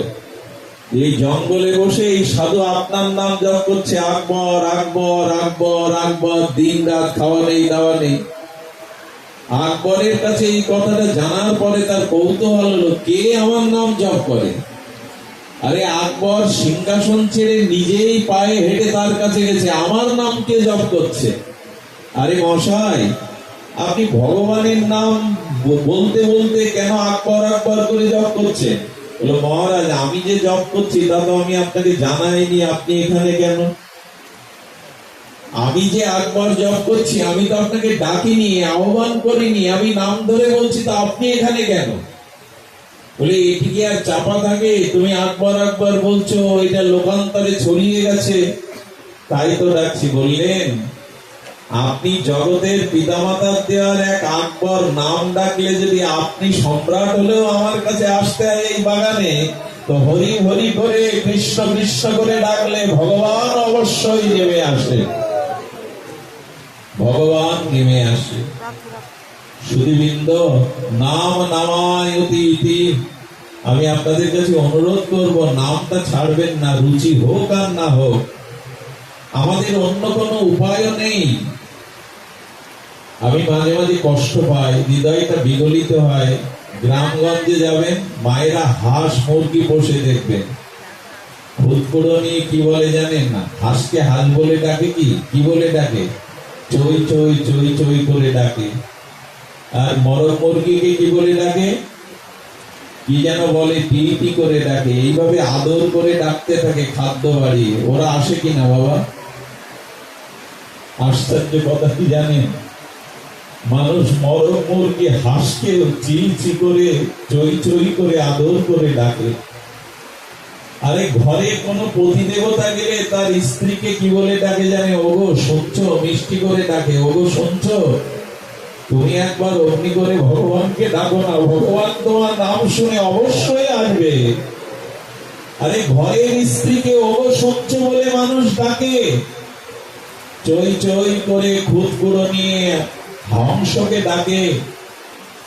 এই জঙ্গলে বসে এই সাধু আপনার নাম জপ করছে, আকবর আকবর আকবর আকবর, দিন রাত, খাওয়া নেই দাওয়া নেই। আকবরের কাছে এই কথাটা জানার পরে তার কৌতূহল হলো, কে আমার নাম জপ করে? আরে আকবর সিংহাসন ছেড়ে নিজেই পায়ে হেঁটে তার কাছে গেছে, আমার নাম কে জপ করছে? আরে মশাই, আপনি ভগবানের নাম বলতে বলতে কেন আকবর আকবর করে জপ করছেন? বলো, মহারাজ আমি যে জপ করছি তা তো আমি আপনাকে জানাইনি, আপনি এখানে কেন? আমি যে আকবর জপ করছি আমি তো আপনাকে ডাকিনি, আহ্বান করিনি, আমি নাম ধরে বলছি, তো আপনি এখানে কেন? বলে এটি কি আর চাপা থাকে? তুমি আকবর আকবর বলছো, এটা লোকান্তরে ছড়িয়ে গেছে, তাই তো ডাকছি। বললেন, আপনি জগতের পিতামাতার দেওয়ার এক আকবর নাম ডাকলে যদি আপনি সম্রাট হলেও আমার কাছে আসতে হয় এই বাগানে, তো হরি হরি করে কৃষ্ণ কৃষ্ণ করে ডাকলে ভগবান অবশ্যই নেমে আসে, ভগবান নেমে আসে। সুধীবৃন্দ, নাম নামায়তি ইতি। আমি আপনাদের কাছে অনুরোধ করব, নামটা ছাড়বেন না, রুচি হোক আর না হোক। আমাদের অন্য কোনো উপায় নেই। আমি মাঝে মাঝে কষ্ট পাই, হৃদয়টা বিগলিত হয়। গ্রামগঞ্জে যাবেন, মায়েরা হাঁস মুরগি বসে দেখবেন, খুদকুড়নি কি বলে জানেন না? হাঁসকে হাঁস বলে ডাকে, কি বলে ডাকে? চই চই চই চই করে ডাকে। আর মরক মুরগিকে কি বলে ডাকে? কি যেন বলে, টি টি করে ডাকে। এইভাবে আদর করে ডাকতে থাকে খাদ্য বাড়ি। ওরা আসে কিনা বাবা? আশ্চর্য কথা কি জানেন? মানুষ মরক মুরগি হাঁসকে চি চি করে চই চই করে আদর করে ডাকে। আরে ঘরে কোনো প্রতিদেবতা গেলে তার স্ত্রীকে কি বলে ডাকে জানে? ওগো শুনছো? মিষ্টি করে ডাকে, ওগো শুনছো? তুমি একবার অগ্নি করে ভগবানকে ডাকো না, ভগবান তোমার নাম শুনে অবশ্যই আসবে। আরে ঘরের স্ত্রীকে ওগো শুনছো বলে মানুষ ডাকে। চই চই করে খুদকুড়ো নিয়ে হংসকে ডাকে,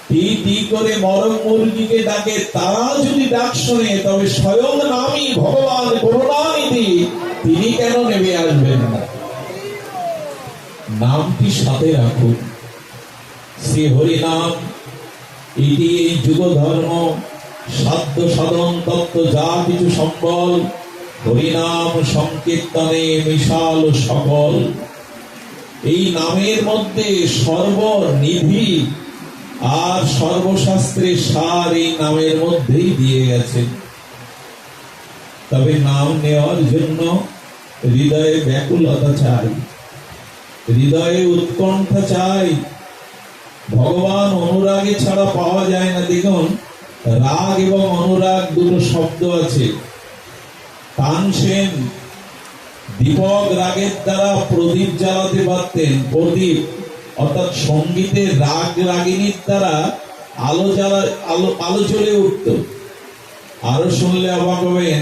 টি টি করে মরক মুরগিকে ডাকে। তারা যদি ডাক শোনে, তবে স্বয়ং নামই ভগবান করুণানিধি, তিনি কেন নেমে আসবেন না? নামটি সাথে রাখুন। শ্রী হরি নাম, এটি এই যুগ ধর্ম, সাধ্য সাধন তত্ত্ব যা কিছু সম্বল, হরিনাম সংকীর্তনে মিশাল সকল। এই নামের মধ্যে সর্বনিধি আর সর্বশাস্ত্রে সার এই নামের মধ্যেই দিয়ে গেছে। তবে নাম নেওয়ার জন্য হৃদয়ে ব্যাকুলতা চাই, হৃদয়ে উৎকণ্ঠা চাই। ভগবান অনুরাগে ছাড়া পাওয়া যায় না। দেখুন, রাগ এবং অনুরাগ দুটো শব্দ আছে। তানসেন দীপক রাগের দ্বারা প্রদীপ জ্বালাতে পারতেন। প্রদীপ অর্থাৎ সঙ্গীতের রাগ রাগিনীর দ্বারা আলো জ্বলে উঠত। আরো শুনলে অবাক হবেন,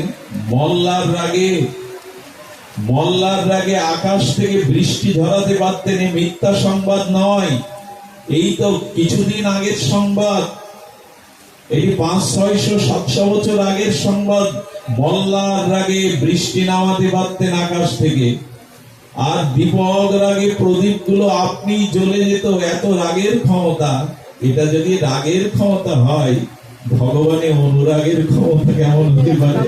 মল্লার রাগে আকাশ থেকে বৃষ্টি ধরাতে পারতেন। এই মিথ্যা সংবাদ নয়, এই তো কিছুদিন আগের সংবাদ, এই 500-600-700 বছর আগের সংবাদ। মল্লার রাগে বৃষ্টি নামাতে পারতেন আকাশ থেকে। আর দীপক রাগে প্রদীপ গুলো আপনি জ্বলে যেত, এত রাগের ক্ষমতা। এটা যদি রাগের ক্ষমতা হয়, ভগবানের অনুরাগের ক্ষমতা কেমন হতে পারে?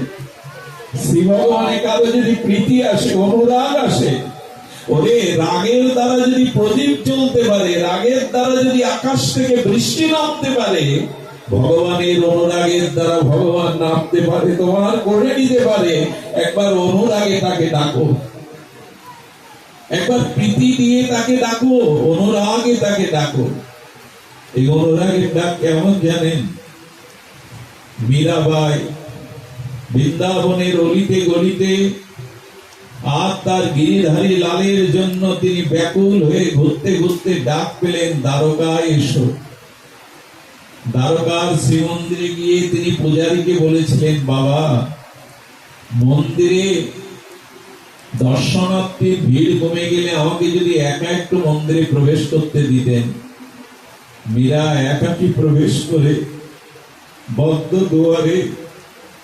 শ্রী ভগবানের কারো যদি প্রীতি আসে, অনুরাগ আসে, ওরে রাগের দ্বারা যদি প্রদীপ জ্বলতে পারে, রাগের দ্বারা যদি আকাশ থেকে বৃষ্টি নামতে পারে, ভগবানের অনুরাগের দ্বারা ভগবান নামতে পারে, তোমার করে নিতে পারে। একবার অনুরাগে তাকে ডাকো, একবার প্রীতি দিয়ে তাকে ডাকো, অনুরাগে তাকে ডাকো। এই অনুরাগের ডাক কেমন জানেন? মীরাবাই বৃন্দাবনের অলিতে গলিতে আর তার গিরিধারী লালের জন্য তিনি ব্যাকুল হয়ে ঘুরতে ঘুরতে ডাক পেলেন, দ্বারকায় এসো। দ্বারকার শ্রীমন্দিরে গিয়ে তিনি পূজারীকে বলেছিলেন, বাবা, মন্দিরে দর্শনার্থীর ভিড় কমে গেলে আমাকে যদি একা একটু মন্দিরে প্রবেশ করতে দিতেন। মীরা একাকি প্রবেশ করে বদ্ধ দুয়ারে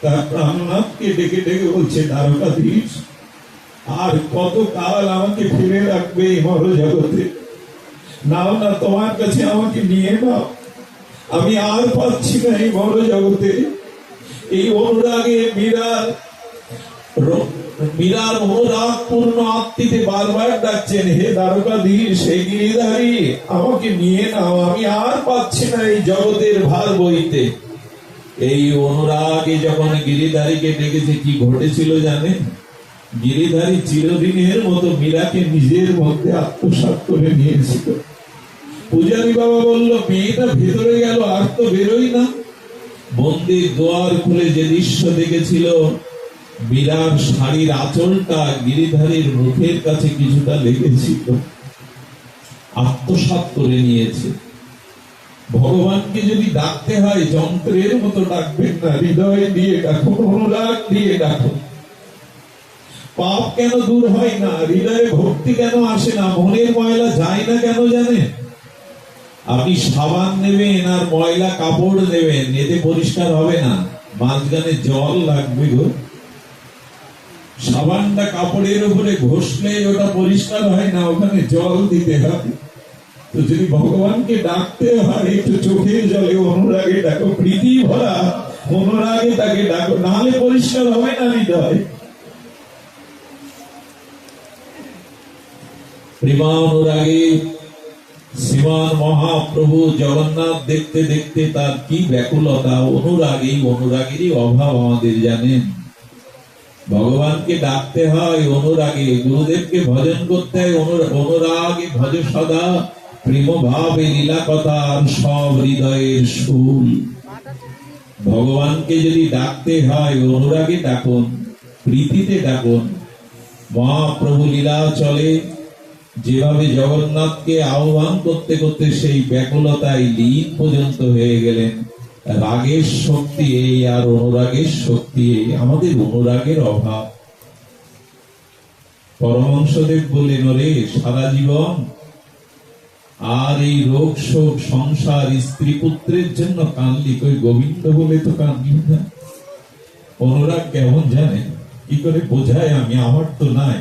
তার প্রাণনাথকে ডেকে ডেকে বলছে, দ্বারকাধীশ, আর কত কাল আমাকে ফিরে রাখবে এই মর জগতে? নাও না, তোমার কাছে আমাকে নিয়ে নাও, আমি আর পাচ্ছি না এই মর জগতে। এই অনুরাগে মীরার অনুরাগ পূর্ণ আত্মীতে বারবার ডাকছেন, হে দ্বারকাধীশ, হে গিরিধারী, আমাকে নিয়ে নাও, আমি আর পাচ্ছি না এই জগতের ভার বইতে। এই অনুরাগে যখন গিরিধারীকে ডেকেছে, কি ঘটেছিল জানেন? গিরিধারী চিরদিনের মতো মীরাকে নিজের মধ্যে আত্মসাৎ করে নিয়েছিল। পূজারী বাবা বলল, মেয়েটা ভেতরে গেল, আর তো বেরোই না। মন্দির দুয়ার খুলে যে দৃশ্য দেখেছিল, মীরার শাড়ির আঁচলটা গিরিধারীর মুখের কাছে কিছুটা লেগেছিল। আত্মসাৎ করে নিয়েছে। ভগবানকে যদি ডাকতে হয়, যন্ত্রের মতো ডাকবেন না, হৃদয় দিয়ে ডাকুন, অনুরাগ দিয়ে ডাকুন। পাপ কেন দূর হয় না? হৃদয়ে ভক্তি কেন আসে না? মনের ময়লা যায় না কেন জানেন? আপনি সাবান নেবেন আর ময়লা কাপড় নেবেন, এতে পরিষ্কার হবে না, মাঝখানে জল লাগবে গো। সাবানটা কাপড়ের উপরে ঘষলে ওটা পরিষ্কার হয় না, ওখানে জল দিতে হবে। তো যদি ভগবানকে ডাকতে হয়, একটু চোখের জলে অনুরাগে ডাকো, প্রীতি ভরা অনুরাগে তাকে ডাকো, নাহলে পরিষ্কার হবে না হৃদয়। প্রেমানুরাগে শ্রীমান মহাপ্রভু জগন্নাথ দেখতে দেখতে তার কি ব্যাকুলতা। অনুরাগেরই অভাব আমাদের, জানেন? ভগবানকে ডাকতে হয় অনুরাগে, গুরুদেবকে ভজন করতে হয় অনুরাগে। ভজ সদা প্রেম ভাবে লীলা কথা, আর সব হৃদয়ের শুল। ভগবানকে যদি ডাকতে হয়, অনুরাগে ডাকুন, প্রীতিতে ডাকুন। মহাপ্রভু লীলা চলে যেভাবে জগন্নাথকে আহ্বান করতে করতে সেই ব্যাকুলতায় লীন পর্যন্ত হয়ে গেলেন। রাগের শক্তি এই, আর অনুরাগের শক্তি এই। আমাদের অনুরাগের অভাব। পরমহংসদেব বললেন, ওরে সারা জীবন আর এই রোগ শোক সংসার স্ত্রী পুত্রের জন্য কাঁদলি, কই গোবিন্দ বলে তো কাঁদলি না? অনুরাগ কেমন জানেন? কি করে বোঝায় আমি? আমার তো নাই।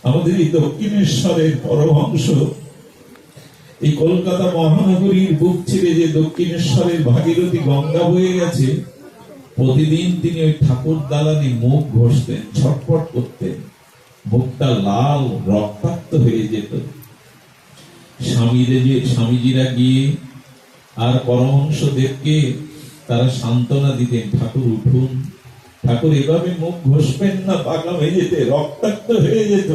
আমাদের এই দক্ষিণেশ্বরের পরমহংস এই কলকাতা মহানগরীর বুক ছেড়ে যে দক্ষিণেশ্বরের ভাগীরথী গঙ্গা বয়ে গেছে, প্রতিদিন তিনি ওই ঠাকুর দালানে মুখ ঘষতেন, ছটফট করতেন, মুখটা লাল রক্তাক্ত হয়ে যেত। স্বামীজিরা গিয়ে আর পরমহংসদেবকে তারা সান্ত্বনা দিতেন, ঠাকুর উঠুন, ঠাকুর এভাবে মুখ ঘষবেন না, পাকা হয়ে যেতে, রক্তাক্ত হয়ে যেত।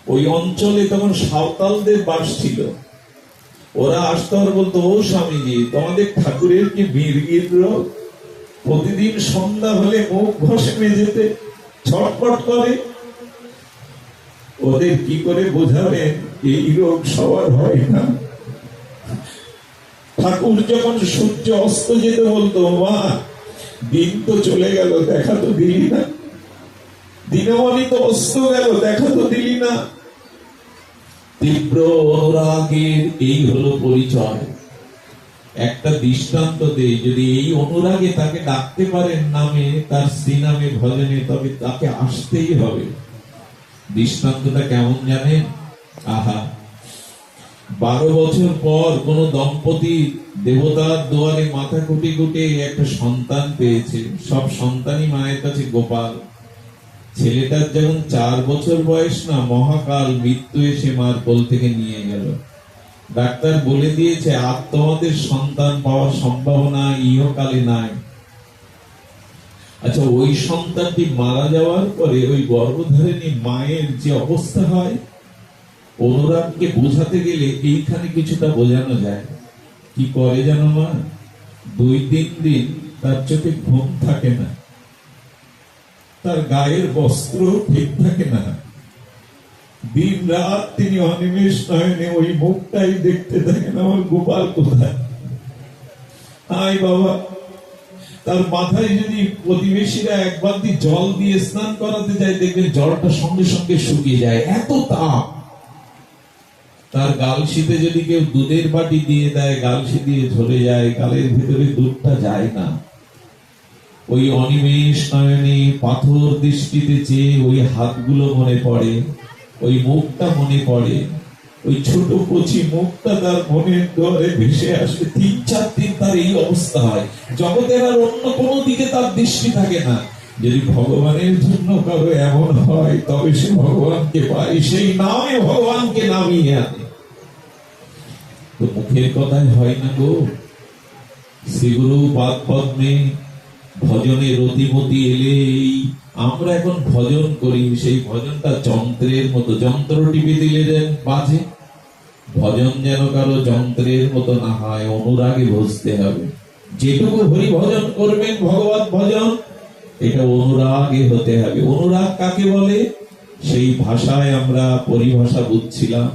ওই অঞ্চলে তখন সাঁওতালদের বাস ছিল। ওরা আসতো আর বলতো, ও স্বামীজি, তোমাদের ঠাকুরের কি মির্গির রোগ? প্রতিদিন সন্ধ্যা হলে মুখ ঘষে মেঝেতে ছটফট করে। ওদের কি করে বোঝাবেন এই রোগ সবার হয় না? ঠাকুর যখন সূর্য অস্ত যেতে বলতো, মা দিন তো চলে গেল, দেখা তো দিলি না, দিনমণি তো অস্ত গেল, দেখা তো দিলি না। তীব্র অনুরাগের এই হলো পরিচয়। একটা দৃষ্টান্ত দেই, যদি এই অনুরাগে তাকে ডাকতে পারেন নামে, তার শ্রী নামে ভজনে, তবে তাকে আসতেই হবে। দৃষ্টান্তটা কেমন জানেন? আহা, 12 বছর পর কোন দম্পতি দেবতার দুয়ারে মাথা কুটি কুটে একটা সন্তান পেয়েছে। সব সন্তানই মায়ের কাছে গোপাল। ছেলেটার যখন 4 বছর বয়স না, মহাকাল মৃত্যু এসে মার কোল থেকে নিয়ে গেল। ডাক্তার বলে দিয়েছে, আর তোমাদের সন্তান পাওয়ার সম্ভাবনা ইহকালে নাই। আচ্ছা, ওই সন্তানটি মারা যাওয়ার পরে ওই গর্ভধারিণী মায়ের যে অবস্থা হয়, অনুরাগকে বোঝাতে গেলে এইখানে কিছুটা বোঝানো যায়। কি করে জানো মা? 2-3 দিন তার চোখে ঘুম থাকে না, তার গায়ের বস্ত্র ঠিক থাকে না, দিন রাত তিনি অনিমেষ নয়নে ওই মুখটাই দেখতে থাকেন, আমার গোপাল কোথায়। আয় বাবা, তার মাথায় যদি প্রতিবেশীরা এক বালতি জল দিয়ে স্নান করাতে যায়, দেখবেন জলটা সঙ্গে সঙ্গে শুকিয়ে যায়, এত তাপ। তার গাল শীতে যদি কেউ দুধের বাটি দিয়ে দেয়, গাল দিয়ে ঝরে যায়, গালের ভিতরে দুধটা যায় না। ওই অনিমেষ নয়নে পাথর দৃষ্টিতে চেয়ে ওই হাতগুলো মনে পড়ে, ওই মুখটা মনে পড়ে, ওই ছোট কচি মুখটা তার মনের দুয়ারে ভেসে আসে। 3-4 দিন তার এই অবস্থা হয়। জগতের আর অন্য কোনো দিকে তার দৃষ্টি থাকে না। যদি ভগবানের জন্য কারো এমন হয়, তবে সে ভগবানকে পায়, সেই নামে ভগবানকে নামিয়ে আনে। তো মুখের কথায় হয় না গো। শ্রীগুরু পাদ পদ্মে ভজনে রতিমতি এলেই আমরা এখন ভজন করি, সেই ভজনটা যন্ত্রের মতো, যন্ত্র টিপে দিলে যেন বাজে। ভজন যেন কারো যন্ত্রের মতো না হয়, অনুরাগে ভজতে হবে। যেটুকু হরি ভজন করবেন, ভগবত ভজন, এটা অনুরাগে হতে হবে। অনুরাগ কাকে বলে? সেই ভাষায় আমরা পরিভাষা বুঝছিলাম।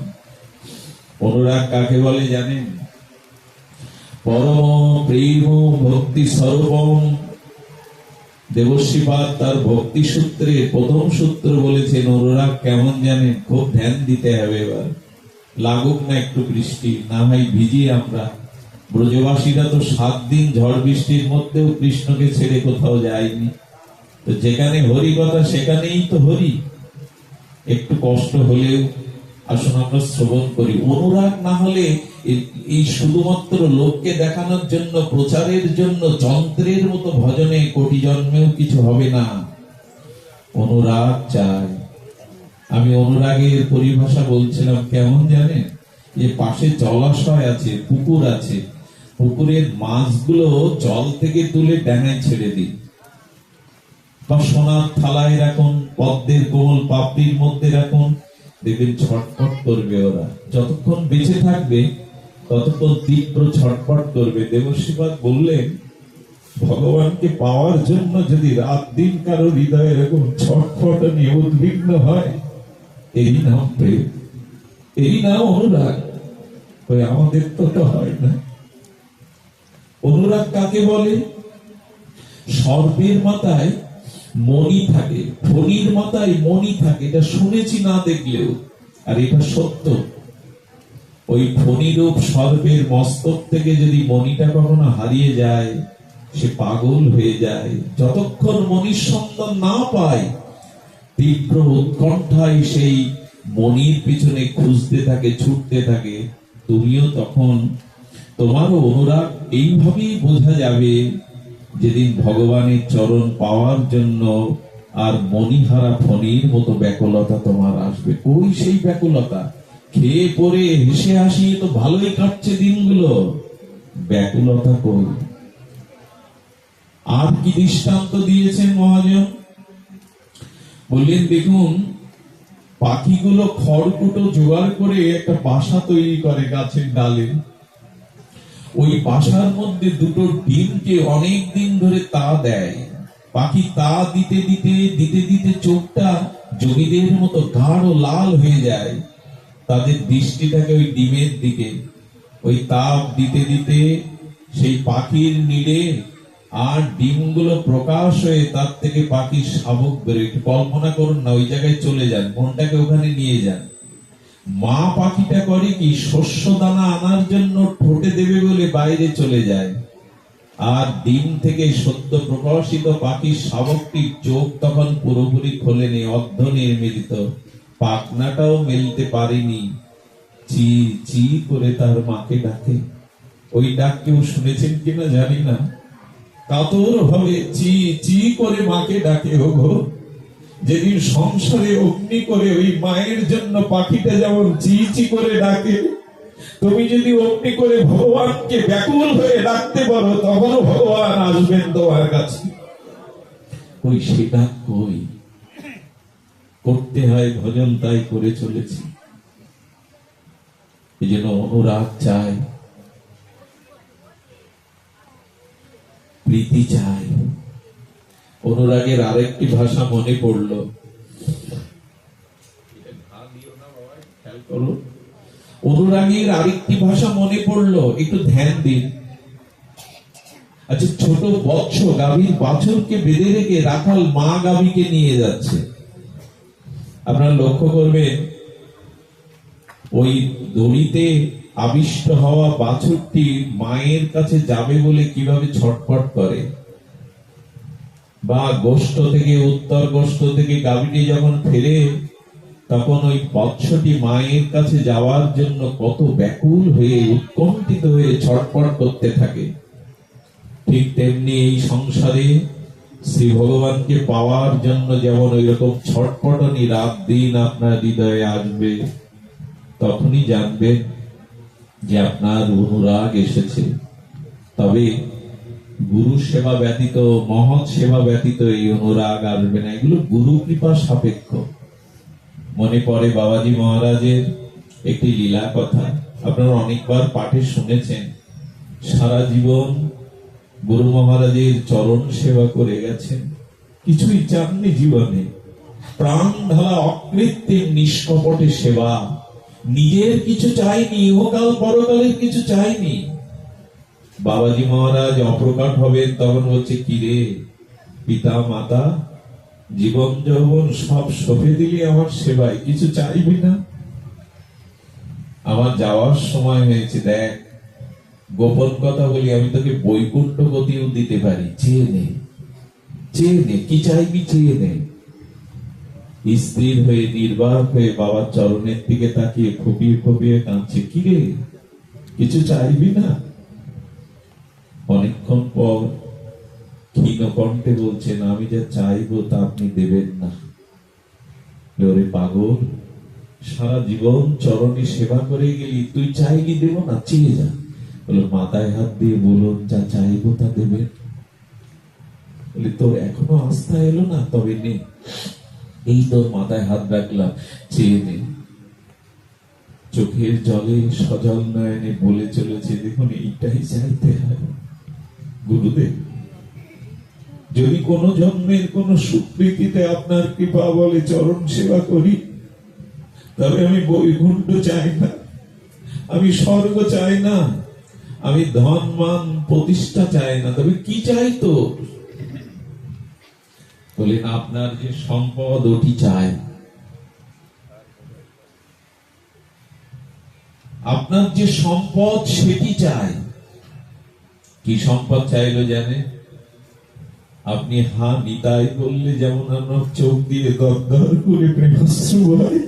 অনুরাগ কাকে বলে জানেন? পরম প্রেম ভক্তি স্বরূপম। দেবশ্রীপাদ তার ভক্তি সূত্রে প্রথম সূত্র বলেছেন অনুরাগ কেমন জানেন? খুব ধ্যান দিতে হবে। এবার লাগুক না একটু বৃষ্টি, না হয় ভিজি আমরা। ব্রজবাসীরা তো 7 দিন ঝড় বৃষ্টির মধ্যেও কৃষ্ণকে ছেড়ে কোথাও যায়নি। তো যেখানে হরি কথা সেখানেই তো হরি। একটু কষ্ট হলেও আসুন আমরা শ্রবণ করি। অনুরাগ না হলে এই শুধুমাত্র লোককে দেখানোর জন্য, প্রচারের জন্য যন্ত্রের মতো ভজনে কোটি জন্মেও কিছু হবে না। অনুরাগ চাই। আমি অনুরাগের পরিভাষা বলছিলাম কেমন জানেন? যে পাশে জলাশয় আছে, পুকুর আছে, পুকুরের মাছগুলো জল থেকে তুলে ডাঙায় ছেড়ে দিই, বা সোনার থালায় রাখুন, পদ্মের কোমল পাপড়ির মধ্যে রাখুন, দেখবেন ছটফট করবে। ওরা যতক্ষণ বেঁচে থাকবে ততক্ষণ তীব্র ছটফট করবে। দেবশ্রীপাদ বললেন, ভগবানকে পাওয়ার জন্য যদি রাত দিন কারো হৃদয়ে এরকম ছটফট নিয়ে উদ্বিগ্ন হয়, এই নাম প্রেম, এই নাম অনুরাগ। আমাদের তো হয় না। অনুরাগ কাকে বলে? সর্বের মাথায় মণি থাকে, ফণির মাথায় মণি থাকে, এটা শুনেছি না দেখলেও, আর এটা সত্য। ওই ফণিরূপ সর্বের মস্তক থেকে যদি মণিটা কখনো হারিয়ে যায়, সে পাগল হয়ে যায়। যতক্ষণ মণির সন্ধান না পায়, তীব্র উৎকণ্ঠায় সেই মণির পিছনে খুঁজতে থাকে, ছুটতে থাকে। তুমিও তখন, তোমারও অনুরাগ এইভাবেই বোঝা যাবে যেদিন ভগবানের চরণ পাওয়ার জন্য আর মণিহারা ফণির মতো ব্যাকুলতা তোমার আসবে। ওই সেই ব্যাকুলতা, খেয়ে পরে হেসে হাসি তো ভালোই কাটছে দিনগুলো, ব্যাকুলতা কই? আর কি দৃষ্টান্ত দিয়েছেন মহাজন? বললেন, দেখুন, পাখিগুলো খড়কুটো জোগাড় করে একটা বাসা তৈরি করে গাছের ডালে। ওই বাসার মধ্যে দুটো ডিমকে অনেক দিন ধরে তা দেয়। পাখি তা দিতে দিতে দিতে দিতে চোখটা জমিদের মতো গাঢ় লাল হয়ে যায়। তাদের দৃষ্টি থাকে ওই ডিমের দিকে। ওই তাপ দিতে দিতে সেই পাখির নীড়ে আর ডিমগুলো প্রকাশ হয়ে তার থেকে পাখির শাবক বেরোয়। একটু কল্পনা করুন না, ওই জায়গায় চলে যান, মনটাকে ওখানে নিয়ে যান। মা পাখিটা করে কি, শস্য দানা আনার জন্য ঠোঁটে দেবে বলে বাইরে চলে যায়। আর ডিম থেকে সদ্য প্রকাশিত পাখির শাবকটির চোখ তখন পুরোপুরি খোলেনি, অর্ধ নির্মিলিত, পাখনাটাও মেলতে পারেনি। চি চি করে তার মাকে ডাকে। ওই ডাক কেউ শুনেছেন কিনা জানি না, কাতর ভাবে চি চি করে মাকে ডাকে। ওগো, যেদিন সংসারে অগ্নি করে ওই মায়ের জন্য পাখিটা যেমন চি চি করে ডাকে, তুমি যদি অগ্নি করে ভগবানকে ব্যাকুল হয়ে ডাকতে পারো, তখনও ভগবান আসবেন তোমার কাছে। ওই সেটা কই? করতে হয় ভজন, তাই করে চলেছি। এই জন্য অনুরাগ চাই, প্রীতি চাই। অনুরাগের আরেকটি ভাষা মনে পড়লো, অনুরাগের আরেকটি ভাষা মনে পড়লো, একটু ধ্যান দিন। আচ্ছা, ছোট বৎস গাভীর বাছুরকে বেঁধে রেখে রাখাল মা গাভীকে নিয়ে যাচ্ছে। আপনারা লক্ষ্য করবেন, ওই দড়িতে আবিষ্ট হওয়া বাছুরটি মায়ের কাছে যাবে বলে কিভাবে ছটফট করে। বা গোষ্ঠ থেকে, উত্তর গোষ্ঠ থেকে গাভীটি যখন ফেরে, তখন ওই বৎসটি মায়ের কাছে যাওয়ার জন্য কত ব্যাকুল হয়ে, উৎকণ্ঠিত হয়ে ছটফট করতে থাকে। ঠিক তেমনি এই সংসারে শ্রী ভগবানকে পাওয়ার জন্য যেমন ওই রকম ছটফটানি রাত দিন আপনার হৃদয়ে আসবে, তখনই জানবেন যে আপনার অনুরাগ এসেছে। তবে গুরু সেবা ব্যতীত, মহৎ সেবা ব্যতীত এই অনুরাগ আসবে না। এগুলো গুরু কৃপা সাপেক্ষ। মনে পড়ে বাবাজি মহারাজের একটি লীলা কথা, আপনারা অনেকবার পাঠে শুনেছেন। সারা জীবন গুরু মহারাজের চরণ সেবা করে গেছেন, কিছুই চাননি জীবনে। প্রাণ ঢালা অকৃত্রিম নিষ্কপটে সেবা, নিজের কিছু চাইনি, ইহকাল পরকালের কিছু চাইনি। বাবাজি মহারাজ অপ্রকাট হবেন, তখন বলছে, কি রে পিতা মাতা, জীবন যৌবন সব সঁপে দিলি আমার সেবায়, কিছু চাইবি না? আমার যাওয়ার সময় হয়েছে, দেখ গোপন কথা বলি, আমি তোকে বৈকুণ্ঠ গতিও দিতে পারি, চেয়ে নে, চেয়ে নে, কি চাইবি চেয়ে নে। স্থির হয়ে নির্বাক হয়ে বাবার চরণের দিকে তাকিয়ে ফুপিয়ে ফুপিয়ে কাঁদছে, কি রে কিছু চাইবি না? অনেকক্ষণ পর ক্ষীণ কণ্ঠে বলছেন, আমি যা চাইবো তা আপনি দেবেন না। ওরে পাগল, সারা জীবন চরণে সেবা করে গেলি, তুই চাইলি দেব না, চেয়ে যা। বলে, মাথায় হাত দিয়ে বলুন, যা চাইবো তা দেবেন। বলে, তোর এখনো আস্থা এলো না? তবে নে, এই তোর মাথায় হাত রাখলাম, চেয়ে নে। চোখের জলে সজল নয়নে বলে চলেছে, দেখুন এইটাই চাইতে হয়। গুরুদেব, যদি কোন জন্মের কোন সুকৃতিতে আপনার কৃপা বলে চরণ সেবা করি, তবে আমি বৈকুণ্ঠ চাই না, আমি স্বর্গ চাই না, আমি ধন মান প্রতিষ্ঠা চাই না, তবে কি চাই তো? বলেন, আপনার যে সম্পদ ওটি চাই। আপনার যে সম্পদ সেটি চাই। কি সম্পদ চাইলো জানে? আপনি হা নিতাই বললে যেমন আমার চোখ দিয়ে দরদর করে প্রেমাশ্রু হয়,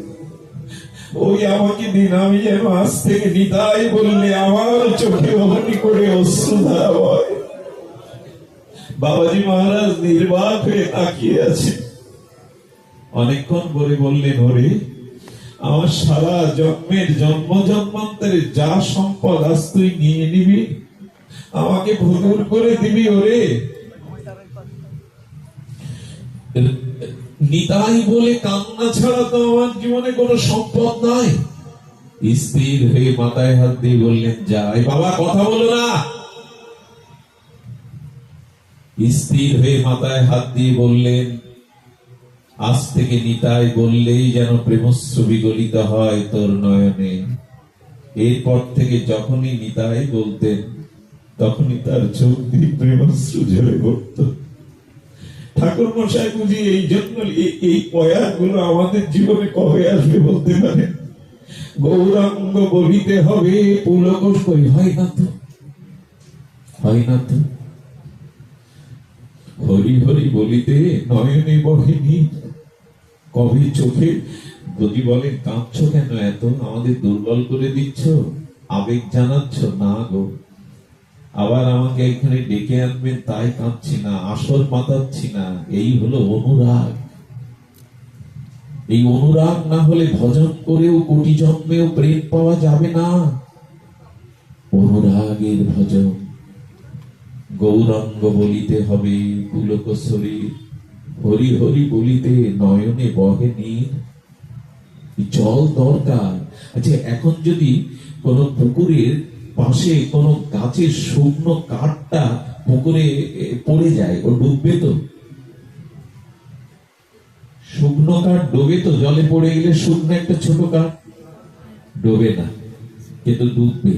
ওই আমাকে দিন, আমি যেন আজ থেকে নিতাই বললে আমার চোখে অমনি করে অশ্রুধারা হয়। বাবাজি মহারাজ নির্বাক হয়ে তাকিয়ে আছে। অনেকক্ষণ পরে বললেন, ওরে আমার সারা জন্মের জন্ম জন্মান্তরের যা সম্পদ আজ তুই নিয়ে নিবি, আমাকে ভুতুর করে দিবি। ওরে নিতাই বলে কান্না ছাড়া তো আমার জীবনে কোনো সম্পদ নাই। স্থির হয়ে মাথায় হাত দিয়ে বললেন, যাই বাবা, কথা বলো না। স্থির হয়ে মাথায় হাত দিয়ে বললেন, আজ থেকে নিতাই বললেই যেন প্রেমশ্রু বিগলিত হয় তোর নয়নে। এরপর থেকে যখনই নিতাই বলতেন, তখনই তার চোখ দিয়ে প্রেমশ্রু ঝরে পড়ত। ঠাকুর মশাই বুঝি এই জন্য এই পয়াগুলো আমাদের জীবনে কবে আসবে বলতে পারেন? গৌরাঙ্গ বলিতে হবে, পুলকোষ কই হয় না তো, হয় না তো। হরি হরি বলিতে নয়নে বহেনি, কবে চোখে যদি বলেন কাঁদছ কেন এত, আমাদের দুর্বল করে দিচ্ছ, আবেগ জানাচ্ছ না গো। আবার আমাকে এখানে ডেকে আনবেন তাই কাঁদছি না, আসর পাতাচ্ছি না। এই হলো অনুরাগ। এই অনুরাগ না হলে ভজন করেও কোটি জন্মেও প্রেম পাওয়া যাবে না। অনুরাগের ভজন। গৌরাঙ্গ বলিতে হবে পুলক শরীর, হরি হরি বলিতে নয়নে বহে নীর। জল দরকার। আচ্ছা, এখন যদি কোন পুকুরের পাশে কোন গাছের শুকনো কাঠটা পুকুরে পড়ে যায়, ও ডুববে তো? শুকনো কাঠ ডোবে তো? জলে পড়ে গেলে শুকনো একটা ছোট কাঠ ডোবে না, কিন্তু ডুববে।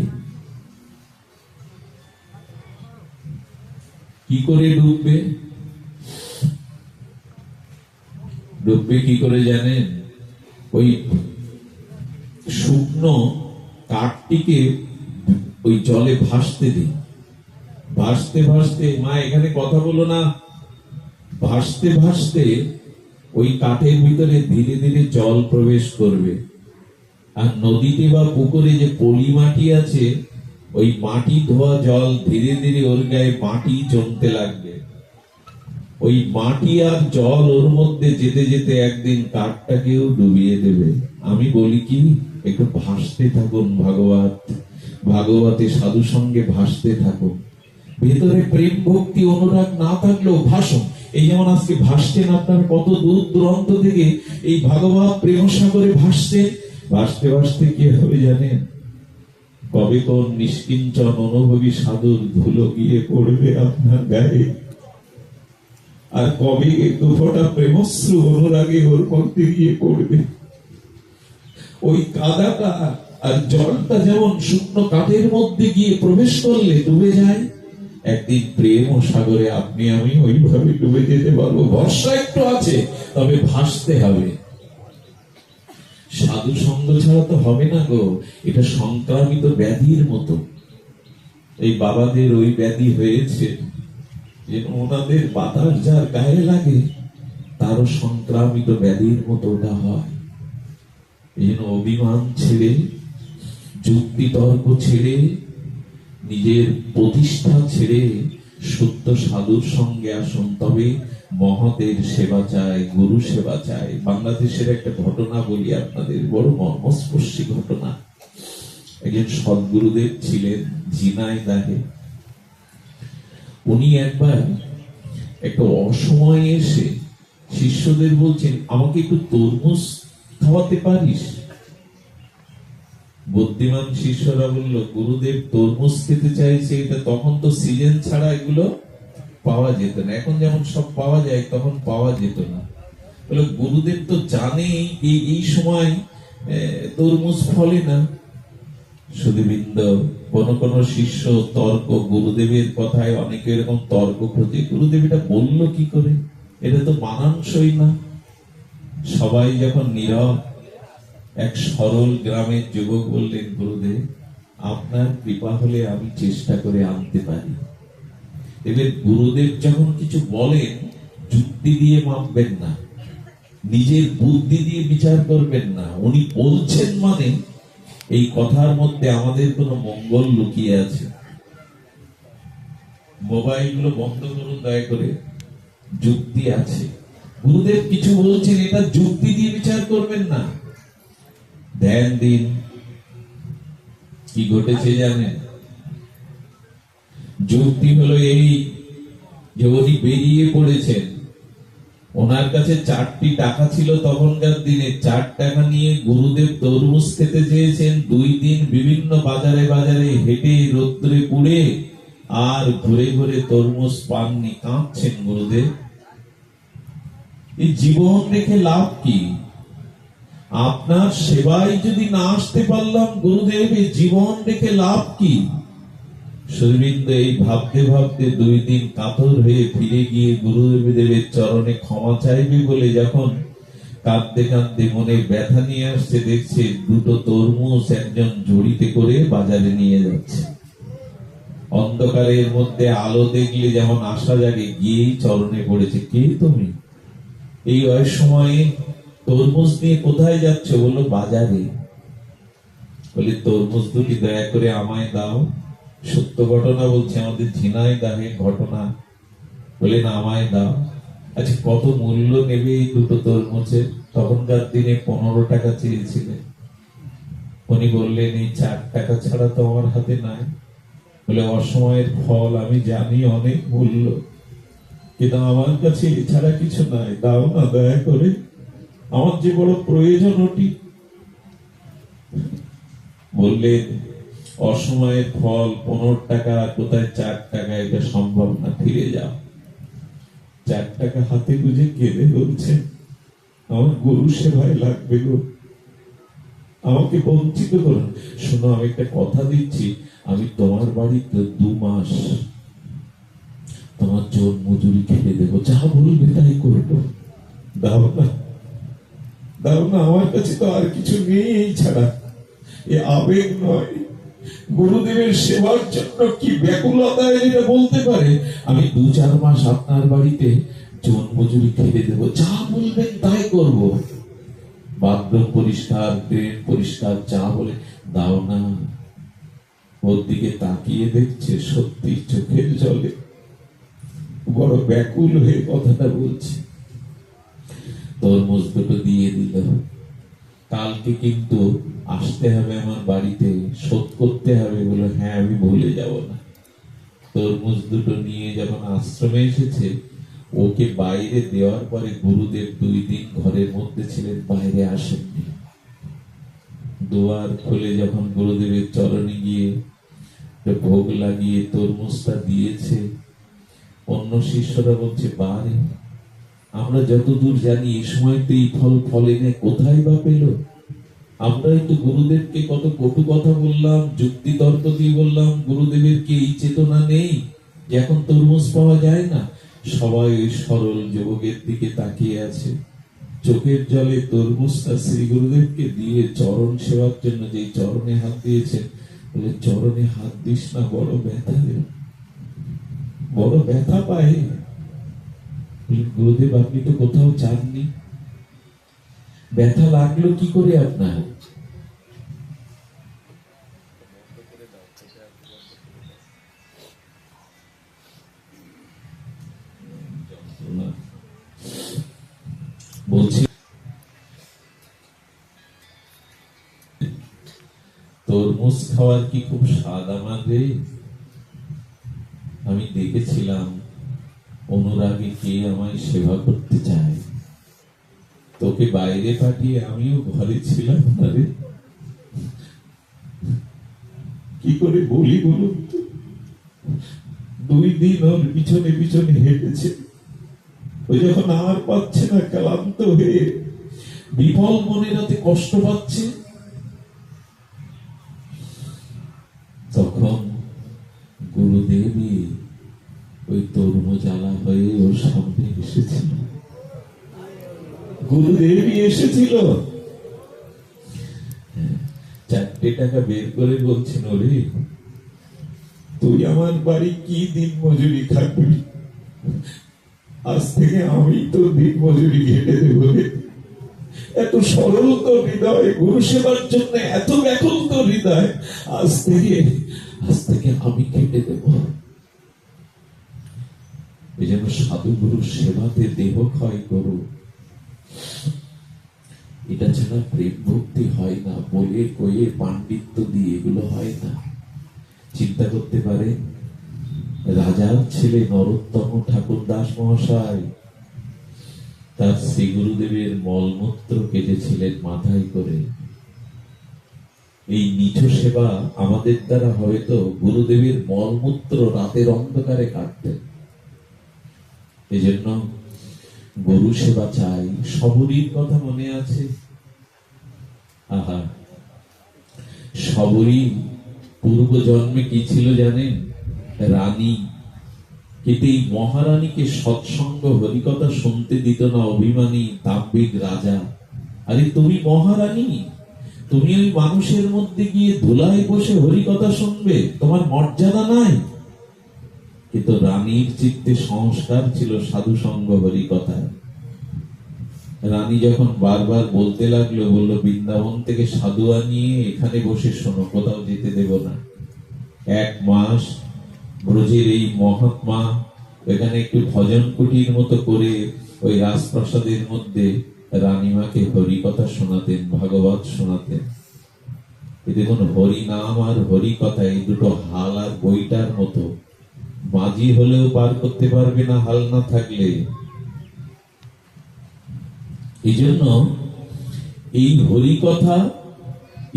কি করে ডুববে? ডুববে কি করে জানেন? ওই শুকনো কাঠটিকে ওই জলে ভাসতে দিন। ভাসতে ভাসতে, মা এখানে কথা বলো না, ভাসতে ভাসতে ওই কাঠের ভিতরে ধীরে ধীরে জল প্রবেশ করবে। আর নদীতে বা পুকুরে যে পলি মাটি আছে, ওই মাটি ধোয়া জল ধীরে ধীরে ওর গায়ে মাটি জমতে লাগবে। ওই মাটি আর জল ওর মধ্যে যেতে যেতে একদিন কাঠটাকেও ডুবিয়ে দেবে। আমি বলি কি, একটু ভাসতে থাকুন ভাগবত, ভাগবতে সাধু সঙ্গে ভাসতে থাকুন। ভেতরে প্রেম ভক্তি অনুরাগ না থাকলেও ভাসুন। এই যেমন আজকে ভাসছেন, আপনার কত দূর দূরান্ত থেকে এই ভাগবত প্রেম সাগরে ভাসছেন। ভাসতে ভাসতে কি হবে জানেন? কবে কোন নিষ্কিঞ্চন অনুভবী সাধুর ধুলো গিয়ে পড়বে আপনার গায়ে, আর কবে দু ফোঁটা প্রেমশ্রু অনুরাগে ওর মধ্যে গিয়ে পড়বে। ওই কাদাটা আর জলটা যেমন শুকনো কাঠের মধ্যে গিয়ে প্রবেশ করলে ডুবে যায়, একদিন প্রেম ও সাগরে আপনি আমি ওইভাবে ডুবে যেতে পারবো। ভরসা একটু আছে, তবে ভাসতে হবে। সাধু সঙ্গ ছাড়া তো হবে না গো। এটা সংক্রামিত ব্যাধির মতো। এই বাবাদের ওই ব্যাধি হয়েছে যে ওনাদের বাতাস যার গায়ে লাগে, তারও সংক্রামিত ব্যাধির মতো ওটা হয়। এই জন্য অভিমান ছেড়ে, যুক্তি তর্ক ছেড়ে, নিজের প্রতিষ্ঠা ছেড়ে সত্য সাধুর সঙ্গে আসুন। তবে মহতের সেবা চায়, গুরু সেবা চায়। বাংলাদেশের একটা ঘটনা বলি আপনাদের, বড় মর্মস্পর্শী ঘটনা। একজন সদ্গুরুদেব ছিলেন ঝিনাইদহে। উনি একবার একটা অসময়ে এসে শিষ্যদের বলছেন, আমাকে একটু তরমুজ খাওয়াতে পারিস? বুদ্ধিমান শিষ্যরা বলল, গুরুদেব তরমুজ খেতে চাইছে, এটা তখন তো সিজন ছাড়া এগুলো পাওয়া যেত না। এখন যেমন সব পাওয়া যায়, তখন পাওয়া যেত না। বলে গুরুদেব তো জানে এই সময় তরমুজ ফলে না। সুধীবৃন্দ, কোন কোন শিষ্য তর্ক, গুরুদেবের কথায় অনেকে এরকম তর্ক করছে, গুরুদেব এটা বললো কি করে, এটা তো মানানসই না। সবাই যখন নীরব, এক সরল গ্রামের যুবক বললেন, গুরুদেব আপনার কৃপা হলে আমি চেষ্টা করে আনতে পারি। এবার গুরুদেব যখন কিছু বলেন, যুক্তি দিয়ে মাপবেন না, নিজের বুদ্ধি দিয়ে বিচার করবেন না। উনি বলছেন মানে এই কথার মধ্যে আমাদের কোনো মঙ্গল লুকিয়ে আছে। মোবাইল গুলো বন্ধ করুন দয়া করে, যুক্তি আছে। গুরুদেব কিছু বলছেন, এটা যুক্তি দিয়ে বিচার করবেন না। ধ্যান দিন। কি ঘটেছে জানেন? যুক্তি হলো এই যে উনি বেরিয়ে পড়েছেন, ওনার কাছে 4টি টাকা ছিল তখনকার দিনে। 4 টাকা নিয়ে গুরুদেব তরমুজ খেতে চেয়েছেন। 2 দিন বিভিন্ন বাজারে বাজারে হেঁটে রোদ্রে পুড়ে আর ঘুরে ঘুরে তরমুজ পাননি, কাঁদছেন গুরুদেব। এই জীবন রেখে লাভ কি? আপনার সেবায় যদি না আসতে পারলাম গুরুদেব, এই জীবন রেখে লাভ কি? সুরবিন্দ এই ভাবতে ভাবতে 2 দিন কাতর হয়ে ফিরে গিয়ে গুরুদেবের চরণে ক্ষমা চাইবে বলে যখন কাঁদতে কাঁদতে মনে ব্যথা নিয়ে আসছে, দেখছে 2টো তরমুজ একজন ঝুড়িতে করে বাজারে নিয়ে যাচ্ছে। অন্ধকারের মধ্যে আলো দেখলে যেমন আশা জাগে, গিয়েই চরণে পড়েছে। কে তুমি? এই সময়ে তরমুজ নিয়ে কোথায় যাচ্ছ? বললো বাজারে। বলে তরমুজ 2টি দয়া করে আমায় দাও। সত্য ঘটনা বলছে, আমাদের ঝিনাইদহের ঘটনা। বলে না, আমায় দাও। আচ্ছা, কত মূল্য নেবে এই 2টো তরমুজের? তখনকার দিনে 15 টাকা চেয়েছিলেন। উনি বললেন এই 4 টাকা ছাড়া তো আমার হাতে নাই। বলে অসময়ের ফল আমি জানি অনেক মূল্য, কিন্তু আমার কাছে এছাড়া কিছু নাই, দাও না দয়া করে, আমার যে বড় প্রয়োজন ওটি। বললেন অসময়ের ফল 15 টাকা, কোথায় 4 টাকা, এটা সম্ভব না, ফিরে যাও। 4 টাকা হাতে গুঁজে কেঁদে বলছেন আমার গুরু সেবায় লাগবে গো, আমাকে বঞ্চিত করুন। শোনো, আমি একটা কথা দিচ্ছি, আমি তোমার বাড়িতে 2 মাস তোমার জোর মজুরি খেতে দেবো, যা বলবে তাই করবো। দাও না, দাও না, আমার কাছে তো আর কিছু নেই ছাড়া। এ আবেগ নয়, গুরুদেবের সেবার জন্য কি ব্যাকুলতা এটা বলতে পারে। আমি 2-4 মাস আপনার বাড়িতে জোর মজুরি খেতে দেবো, যা বলবেন তাই করব। বাথরুম পরিষ্কার, ড্রেন পরিষ্কার, যা বলে। দাও না। ওর দিকে তাকিয়ে দেখছে, সত্যি চোখের জলে বড় ব্যাকুল হয়ে কথাটা বলছে। তরমুজ 2টো দিয়ে দিল। কালকে কিন্তু আসতে হবে আমার বাড়িতে, শোধ করতে হবে। বলে হ্যাঁ, আমি ভুলে যাব না। তরমুজ 2টো নিয়ে যখন আশ্রমে এসেছে, ওকে বাইরে দেওয়ার পরে গুরুদেব 2 দিন ঘরের মধ্যে ছিলেন, বাইরে আসেননি। দুয়ার খুলে যখন গুরুদেবের চরণে গিয়ে ভোগ লাগিয়ে তরমুজটা দিয়েছে, অন্য শিষ্যরা বলছে বারে, আমরা যতদূর জানি এই সময় তো এই ফল ফলেনি, কোথায় বা পেল? আমরা একটু গুরুদেবকে কত কটু কথা বললাম, যুক্তি তর্ক দিয়ে বললাম। গুরুদেবের কি এই চেতনা নেই যে এখন তরমুজ পাওয়া যায় না? সবাই ওই সরল যুবকের দিকে তাকিয়ে আছে, চোখের জলে তরমুজটা শ্রী গুরুদেবকে দিয়ে চরণ সেবার জন্য যে চরণে হাত দিয়েছেন। বলে চরণে হাত দিস না, বড় ব্যথা রে, বড় ব্যথা পায়। গুরুদেব আপনি তো কোথাও যাননি, ব্যথা লাগলো কি করে আপনার? বলছি তরমুজ খাওয়ার কি খুব স্বাদ আমার রে। আমি দেখেছিলাম অনুরাগে কে আমায় সেবা করতে চায়। তোকে বাইরে পাঠিয়ে আমিও ঘরে ছিলাম না রে। কি করে বলি বলুন তো? 2 দিন ওর পিছনে পিছনে হেঁটেছে। ওই যখন আর পাচ্ছে না, ক্লান্ত হয়ে বিফল মনে রাতে কষ্ট পাচ্ছে, তখন গুরুদেবী ওই তরমুজ আলা হয়ে ওর সামনে এসেছিল। গুরুদেবী এসেছিল, 4 টাকা বের করে বলছেন, ওরে তুই আমার বাড়ি কি দিন মজুরি খাবি, আজ থেকে আমি তো দিন মজুরি ঘেটে দেব। এত সরল তো হৃদয়, গুরু সেবার জন্য এত ব্যাকুল তো হৃদয়, আজ থেকে আমি কেটে দেব। এই জন্য সাধু গুরু সেবাতে দেহ ক্ষয় করো। এটা ছাড়া প্রেম ভক্তি হয় না, বলে কয়ে পাণ্ডিত্য দিয়ে এগুলো হয় না। চিন্তা করতে পারে, রাজার ছেলে নরোত্তম ঠাকুর দাস মহাশয় তার শ্রী গুরুদেবের মলমূত্র কেটেছিলেন মাথায় করে। এই নিজ সেবা আমাদের দ্বারা হয়তো গুরুদেবের মলমূত্র রাতের অন্ধকারে কাটতেন। এই জন্য গরু সেবা চাই। সবরীর কথা মনে আছে? আহা, সবরী পূর্ব জন্মে কি ছিল জানেন? রানী। কিন্তু এই মহারানীকে সৎসঙ্গ হরিকথা শুনতে দিত না অভিমানী দাম্ভিক রাজা। আরে তুমি মহারানী, তুমি ওই মানুষের মধ্যে গিয়ে ধুলায় বসে হরিকথা শুনবে? তোমার মর্যাদা নাই? কিন্তু রানীর চিত্তে সংস্কার ছিল সাধু সঙ্গ হরিকথায়। রানী যখন বারবার বলতে লাগলো, বলল বৃন্দাবন থেকে সাধু আনিয়ে এখানে বসে শোনো, কোথাও যেতে দেব না। 1 মাস ব্রজের এই মহাত্মা এখানে একটু ভজন কুটির মতো করে ওই রাজপ্রাসাদের মধ্যে রানীমাকে হরিকথা শোনাতেন, ভাগবত শোনাতেন। দেখুন, হরি নাম আর হরিকথা এই দুটো হাল আর বইটার মতো। মাঝি হলেও পার করতে পারবে না হাল না থাকলে। এই জন্য এই হরিকথা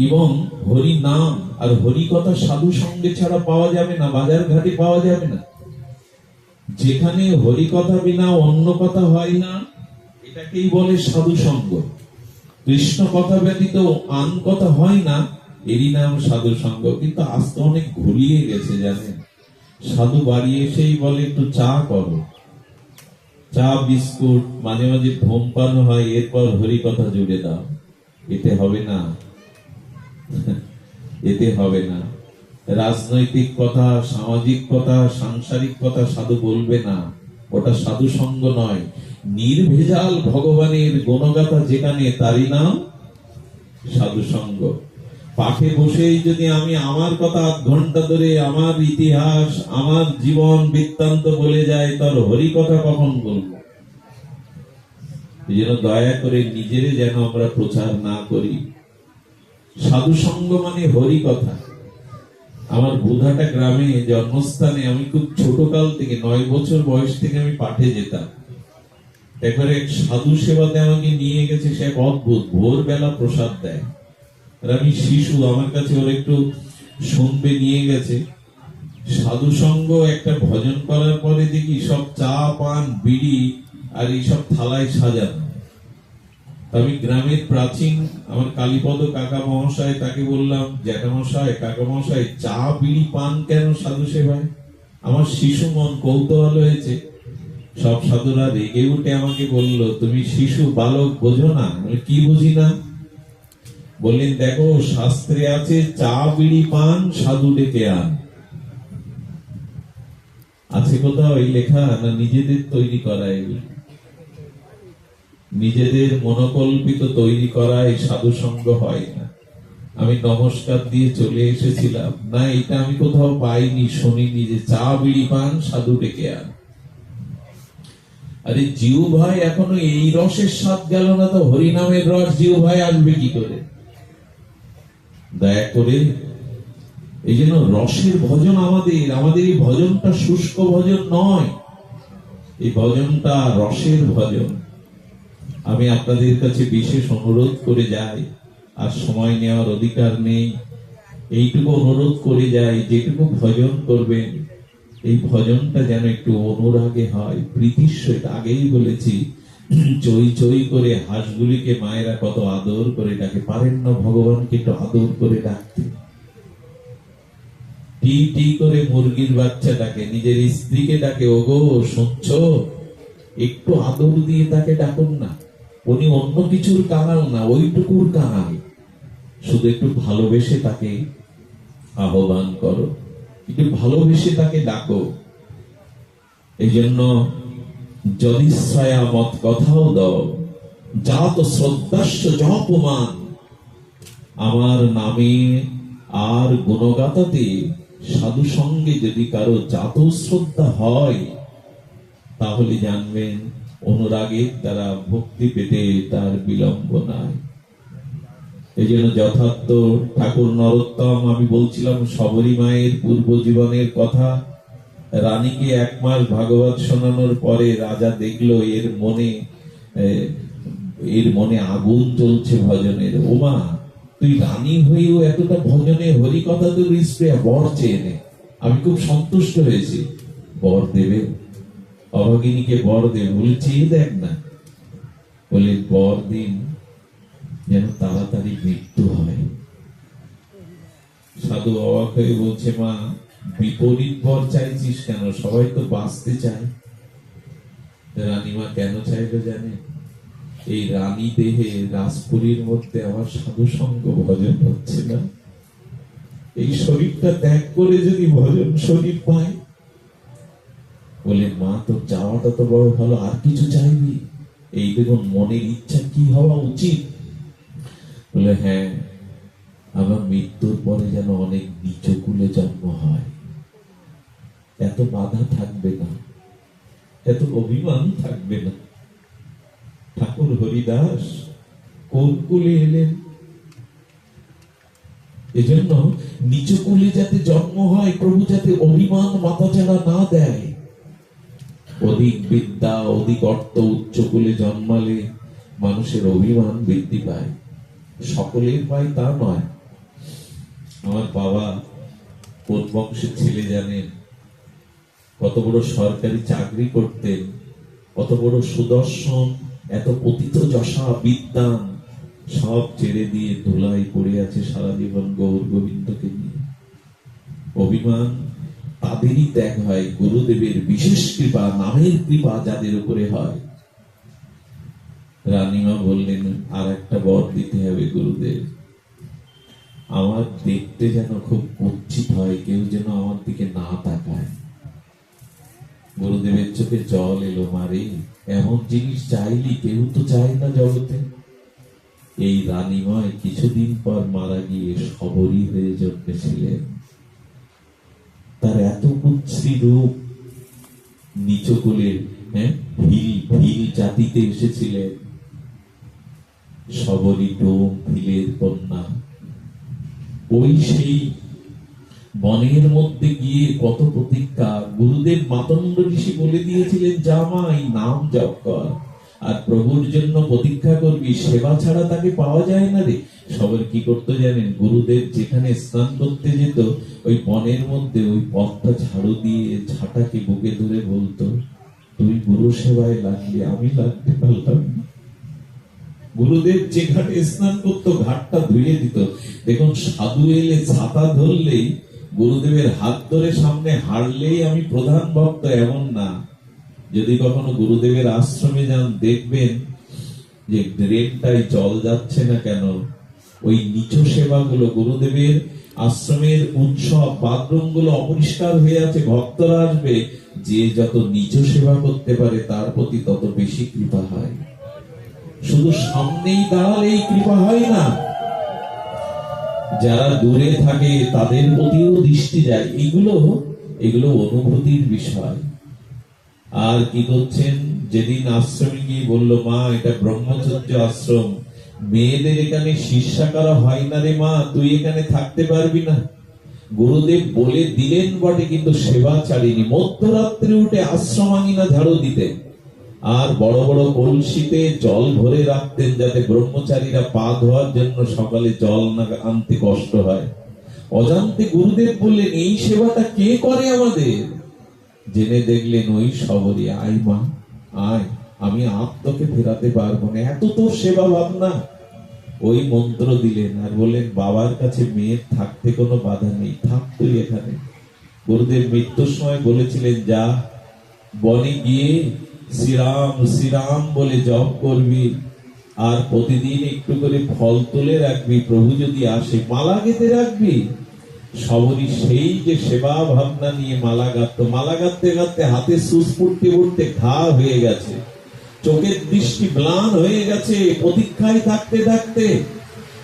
এবং হরি নাম আর হরিকথা সাধু সঙ্গে ছাড়া পাওয়া যাবে না, বাজার ঘাটে পাওয়া যাবে না। যেখানে হরিকথা বিনা অন্য কথা হয় না, এটাকেই বলে সাধু সঙ্গ। কৃষ্ণ কথা ব্যতীত আন কথা হয় না, এরই নাম সাধু সঙ্গ। কিন্তু আজ তো অনেক ঘুরিয়ে গেছে জানেন। সাধু বাড়ি এসেই বলে একটু চা করো, চা বিস্কুট, মাঝে মাঝে ধূমপান হয়, এরপর হরিকথা জুড়ে দাও। এতে হবে না, এতে হবে না। রাজনৈতিক কথা, সামাজিক কথা, সাংসারিক কথা সাধু বলবে না, ওটা সাধু সঙ্গ নয়। নির্ভেজাল ভগবানের গুণগাথা যেখানে, তারই নাম সাধু সঙ্গ। পাঠে বসেই যদি আমি আমার কথা 8 ঘন্টা ধরে আমার ইতিহাস, আমার জীবন বৃত্তান্ত বলে যায়, তার হরি কথা কখন বলবো? এই জন্য দয়া করে নিজের যেন আমরা প্রচার না করি। সাধু সঙ্গ মানে হরি কথা। আমার বুধাটা গ্রামে জন্মস্থানে আমি খুব ছোট কাল থেকে 9 বছর বয়স থেকে আমি পাঠে যেতাম। একবার এক সাধু সেবাতে আমাকে নিয়ে গেছে, সে এক অদ্ভুত, ভোরবেলা প্রসাদ দেয়। আর আমি শিশু, আমার কাছে ওর একটু শুনবে নিয়ে গেছে। সাধু সঙ্গ একটা ভজন করার পরে দেখি সব চা পান বিড়ি আর এইসব থালায় সাজানো। আমি গ্রামের প্রাচীন আমার কালীপদ কাকা মহাশয়, তাকে বললাম, জ্যাঠামশাই, কাকা মহাশয়, চা বিড়ি পান কেন সাধু সেবায়? আমার শিশু মন কৌতূহল হয়েছে। সব সাধুরা রেগে উঠে আমাকে বলল, তুমি শিশু বালক, বোঝো না? কি বুঝি না? বললেন, দেখো শাস্ত্রে আছে চা বিড়ি পান সাধু ডেকে আন। আছে কোথাও এই লেখা? না নিজেদের তৈরি করা? এগুলো নিজেদের মনোকল্পিত তৈরি করা। এই সাধু সঙ্গ হয় না। আমি নমস্কার দিয়ে চলে এসেছিলাম, না এটা আমি কোথাও পাইনি, শুনিনি যে চা বিড়ি পান সাধু ডেকে আন। আরে জিউ ভাই, এখনো এই রসের স্বাদ গেল না, তো হরিনামের রস জিউ ভাই আসবে কি করে? দয়া করে এই জন্য রসের ভজন আমাদের এই ভজনটা শুষ্ক ভজন নয়, এই ভজনটা রসের ভজন। আমি আপনাদের কাছে বিশেষ অনুরোধ করে যাই, আর সময় নেওয়ার অধিকার নেই, এইটুকু অনুরোধ করে যাই, যেটুকু ভজন করবেন এই ভজনটা যেন একটু অনুরাগে হয়, প্রীতির সহিত। আগেই বলেছি, চই চই করে হাঁসগুলিকে মায়েরা কত আদর করে ডাকে, পারেন না ভগবানকে একটু আদর করে ডাকতে? টি টি করে মুরগির বাচ্চা ডাকে, নিজের স্ত্রীকে ডাকে, ওগো শুনছো, একটু আদর দিয়ে তাকে ডাকুন না। উনি অন্য কিছুর কাঙাল না, ওইটুকুর কাঙাল। শুধু একটু ভালোবেসে তাকে আহ্বান করো, একটু ভালোবেসে তাকে ডাকো। এই জন্য যদি ছায়া মত কথাও দাও, যা তো শ্রদ্ধাস্য জপমান। আমার নামে আর গুণগাতাতে সাধু সঙ্গে যদি কারো জাত শ্রদ্ধা হয়, তাহলে জানবেন অনুরাগের দ্বারা ভক্তি পেতে তার বিলম্ব নাই। এই জন্য যথার্থ ঠাকুর নরোত্তম, আমি বলছিলাম শবরী মায়ের পূর্ব জীবনের কথা। রানীকে 1 মাস ভাগবত শোনানোর পরে রাজা দেখলো এর মনে আগুন চলছে ভজনের। ওমা, তুই রানী হয়েও এতটা ভজনে হরি কথা তো বর চেয়ে নে। আমি খুব সন্তুষ্ট হয়েছি। বর দেবে, অভাগিনীকে বর দেবে বলে চেয়ে দেখ না। বলে বর দিন যেন তাড়াতাড়ি মৃত্যু হয়। সাধু অবাক হয়ে বলছে, মা বিপরীত বর চাইছিস কেন? সবাই তো বাঁচতে চায়। রানীমা কেন চাইবে জানে? এই রানী দেহে রাজপুরীর মধ্যে আমার সাধু সঙ্গ ভজন হচ্ছে না। এই শরীরটা ত্যাগ করে যদি ভজন শরীর পায়। বলে, মা তোর চাওয়াটা তো বড় ভালো, আর কিছু চাইবি? এই দেখুন মনের ইচ্ছা কি হওয়া উচিত। বলে, হ্যাঁ, আমার মৃত্যুর পরে যেন অনেক নিচ কুলে জন্ম হয়, এত বাধা থাকবে না, এত অভিমান থাকবে না। ঠাকুর হরিদাস কোন কুলে এলেন? এজন্য নিচ কুলে যাতে জন্ম হয়, প্রভু যাতে অভিমান মাথাচাড়া না দেয়। অধিক বিদ্যা, অধিক অর্থ উচ্চ কুলে জন্মালে মানুষের অভিমান বৃদ্ধি পায়। সকলের পায় তা নয়। আমার বাবা কোন বংশের ছেলে জানেন? কত বড় সরকারি চাকরি করতেন, কত বড় সুদর্শন, এত পতিত যশা বিদ্যান সব ছেড়ে দিয়ে ধুলাই পড়ে আছে সারা জীবন গৌর গোবিন্দকে নিয়ে। অভিমান তাদেরই ত্যাগ হয়, গুরুদেবের বিশেষ কৃপা, নামের কৃপা যাদের উপরে হয়। রানীমা বললেন, আর একটা বর দিতে হবে গুরুদেব। আমার দেখতে যেন খুব কুৎসিত হয়, কেউ যেন আমার দিকে না তাকায়। গুরুদেবের চোখে জল এলো, মারে এমন জিনিস চাইলি কেউ তো চায় না জগতে। এই রানীময় কিছুদিন পর মারা গিয়ে শবরী হয়ে জন্মেছিলেন। তার এত কুৎসি রূপ, নিচকুলের ভিল জাতিতে এসেছিলেন। শবরী ডোম ভিলের কন্যা। ওই সেই বনের মধ্যে গিয়ে কত প্রতিজ্ঞা। গুরুদেব মাতঙ্গ ঋষি বলে দিয়েছিলেন, জামাই নাম জপ কর আর প্রভুর জন্য প্রতীক্ষা করবি, সেবা ছাড়া তাকে পাওয়া যায় না রে। সবার কি করতে জানেন? গুরুদেব যেখানে স্নান করতে যেত, ওই বনের মধ্যে ওই পথটা ঝাড়ু দিয়ে ঝাঁটাকে বুকে ধরে বলতো, তুই গুরু সেবায় লাগলি, আমি লাগতে পারলাম না। গুরুদেব যে ঘাটে স্নান করতো ঘাটটা ধুয়ে দিত। দেখুন, সাধু এলে ছাতা ধরলেই, গুরুদেবের হাত ধরে সামনে হারলেই আমি প্রধান ভক্ত, এমন না। যদি কখনো গুরুদেবের আশ্রমে যান, দেখবেন যে ড্রেনটায় জল যাচ্ছে না কেন। ওই নিচ সেবাগুলো, গুরুদেবের আশ্রমের উৎসব বাথরুম গুলো অপরিষ্কার হয়ে আছে, ভক্তরা আসবে, যে যত নিচ সেবা করতে পারে তার প্রতি তত বেশি কৃপা হয়। শুধু সামনেই দাঁড়ালেই কৃপা হয় না, যারা দূরে থাকে তাদের প্রতিও দৃষ্টি যায়। এগুলো অনুভূতির বিষয়। আর কি করছেন? যেদিন আশ্রমে গিয়ে বললো, মা এটা ব্রহ্মচর্য আশ্রম, মেয়েদের এখানে শিষ্যা করা হয় না রে মা, তুই এখানে থাকতে পারবি না। গুরুদেব বলে দিলেন বটে, কিন্তু সেবা ছাড়িনি। মধ্যরাত্রে উঠে আশ্রম আঙিনা ঝাড়ু দিতেন, আর বড় বড় কলসিতে জল ভরে রাখতেন, যাতে ব্রহ্মচারীরা পা ধোয়ার জন্য সকালে জল না আনতে কষ্ট হয়। অজান্তে গুরুদেব বললেন, এই সেবাটা কে করে আমাদের? জেনে দেখলেন ওই শবরী। আয় মা আয়, আমি তোকে ফেরাতে পারবো না, এত তোর সেবা ভাবনা। ওই মন্ত্র দিলেন আর বললেন, বাবার কাছে মেয়ের থাকতে কোনো বাধা নেই, থাক তুই এখানে। গুরুদেব মৃত্যুর সময় বলেছিলেন, যা বনে গিয়ে শ্রীরাম শ্রীরাম বলে জপ করবি, আর প্রতিদিন একটু করে ফল তুলে রাখবি, প্রভু যদি আসে মালা গেঁথে রাখবি। শবরী সেই যে সেবা ভাবনা নিয়ে মালা গাঁথতো, মালা গাঁথতে গাঁথতে হাতে সুচ পড়তে পড়তে ঘা হয়ে গেছে, চোখের দৃষ্টি ম্লান হয়ে গেছে, প্রতীক্ষায় থাকতে থাকতে।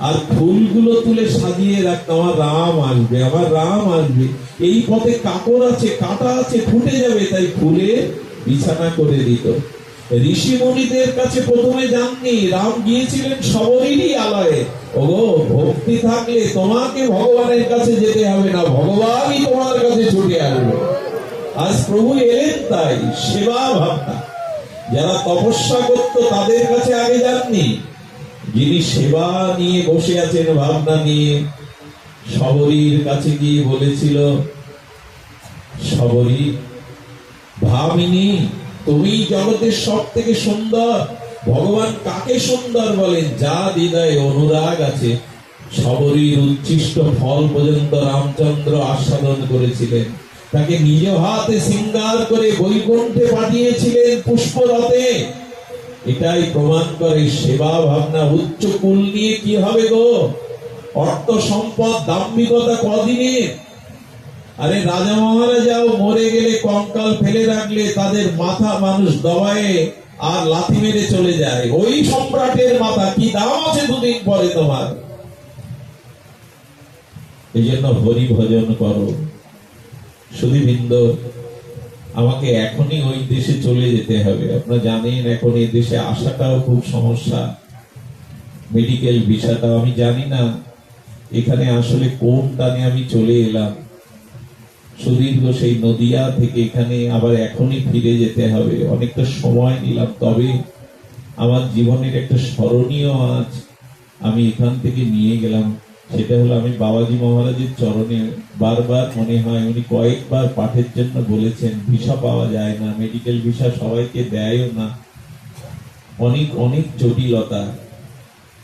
আর ফুলগুলো তুলে সাজিয়ে রাখতো, আমার রাম আসবে, আমার রাম আসবে, এই পথে কাকর আছে, কাঁটা আছে, ফুটে যাবে, তাই ফুলে বিছানা করে দিত। ঋষি মুনিদের কাছে প্রথমে যাননি, রাম গিয়েছিলেন সবরীরই আলয়ে। ওগো, ভক্তি থাকলে তোমাকে ভগবানের কাছে যেতে হবে না, ভগবানই তোমার কাছে ছুটে আসবে। আজ প্রভু এলেন তাই, সেবা ভাবনা। যারা তপস্যা করত তাদের কাছে আগে যাননি, যিনি সেবা নিয়ে বসে আছেন ভাবনা নিয়ে, সবরীর কাছে গিয়ে বলেছিল, সবরী ভামিনী, তুমি জগতের সব থেকে সুন্দর। ভগবান কাকে সুন্দর বলেন? যা হৃদয়ে অনুরাগ আছে। সবরীর উচ্ছিষ্ট ফল পর্যন্ত রামচন্দ্র আস্বাদন করেছিলেন, তাকে নিজ হাতে সিঙ্গার করে বৈকুণ্ঠে পাঠিয়েছিলেন পুষ্পরথে। এটাই প্রমাণ করে সেবা ভাবনা। উচ্চ কুল নিয়ে কি হবে গো? অর্থ সম্পদ দাম্ভিকতা কদিনের? আরে রাজা মহারাজাও মরে গেলে কঙ্কাল ফেলে রাখলে তাদের মাথা মানুষ দবায়ে আর লাথি মেরে চলে যায়। ওই সম্রাটের মাথা কি দাম আছে দুদিন পরে তোমার? এই জন্য হরি ভজন করো। সুধীবৃন্দ, আমাকে এখনই ওই দেশে চলে যেতে হবে। আপনারা জানেন এখন এই দেশে আসাটাও খুব সমস্যা। মেডিকেল ভিসাটাও আমি জানি না এখানে আসলে কোন টানে আমি চলে এলাম। সুদীর্ঘ সেই নদিয়া থেকে এখানে আবার এখনই ফিরে যেতে হবে। অনেকটা সময় নিলাম, তবে আমার জীবনের একটা স্মরণীয় আজ আমি এখান থেকে নিয়ে গেলাম। সেটা হলো, আমি বাবাজি মহারাজের চরণে বারবার মনে হয়, উনি কয়েকবার পাঠের জন্য বলেছেন, ভিসা পাওয়া যায় না, মেডিকেল ভিসা সবাইকে দেয়ও না, অনেক অনেক জটিলতা।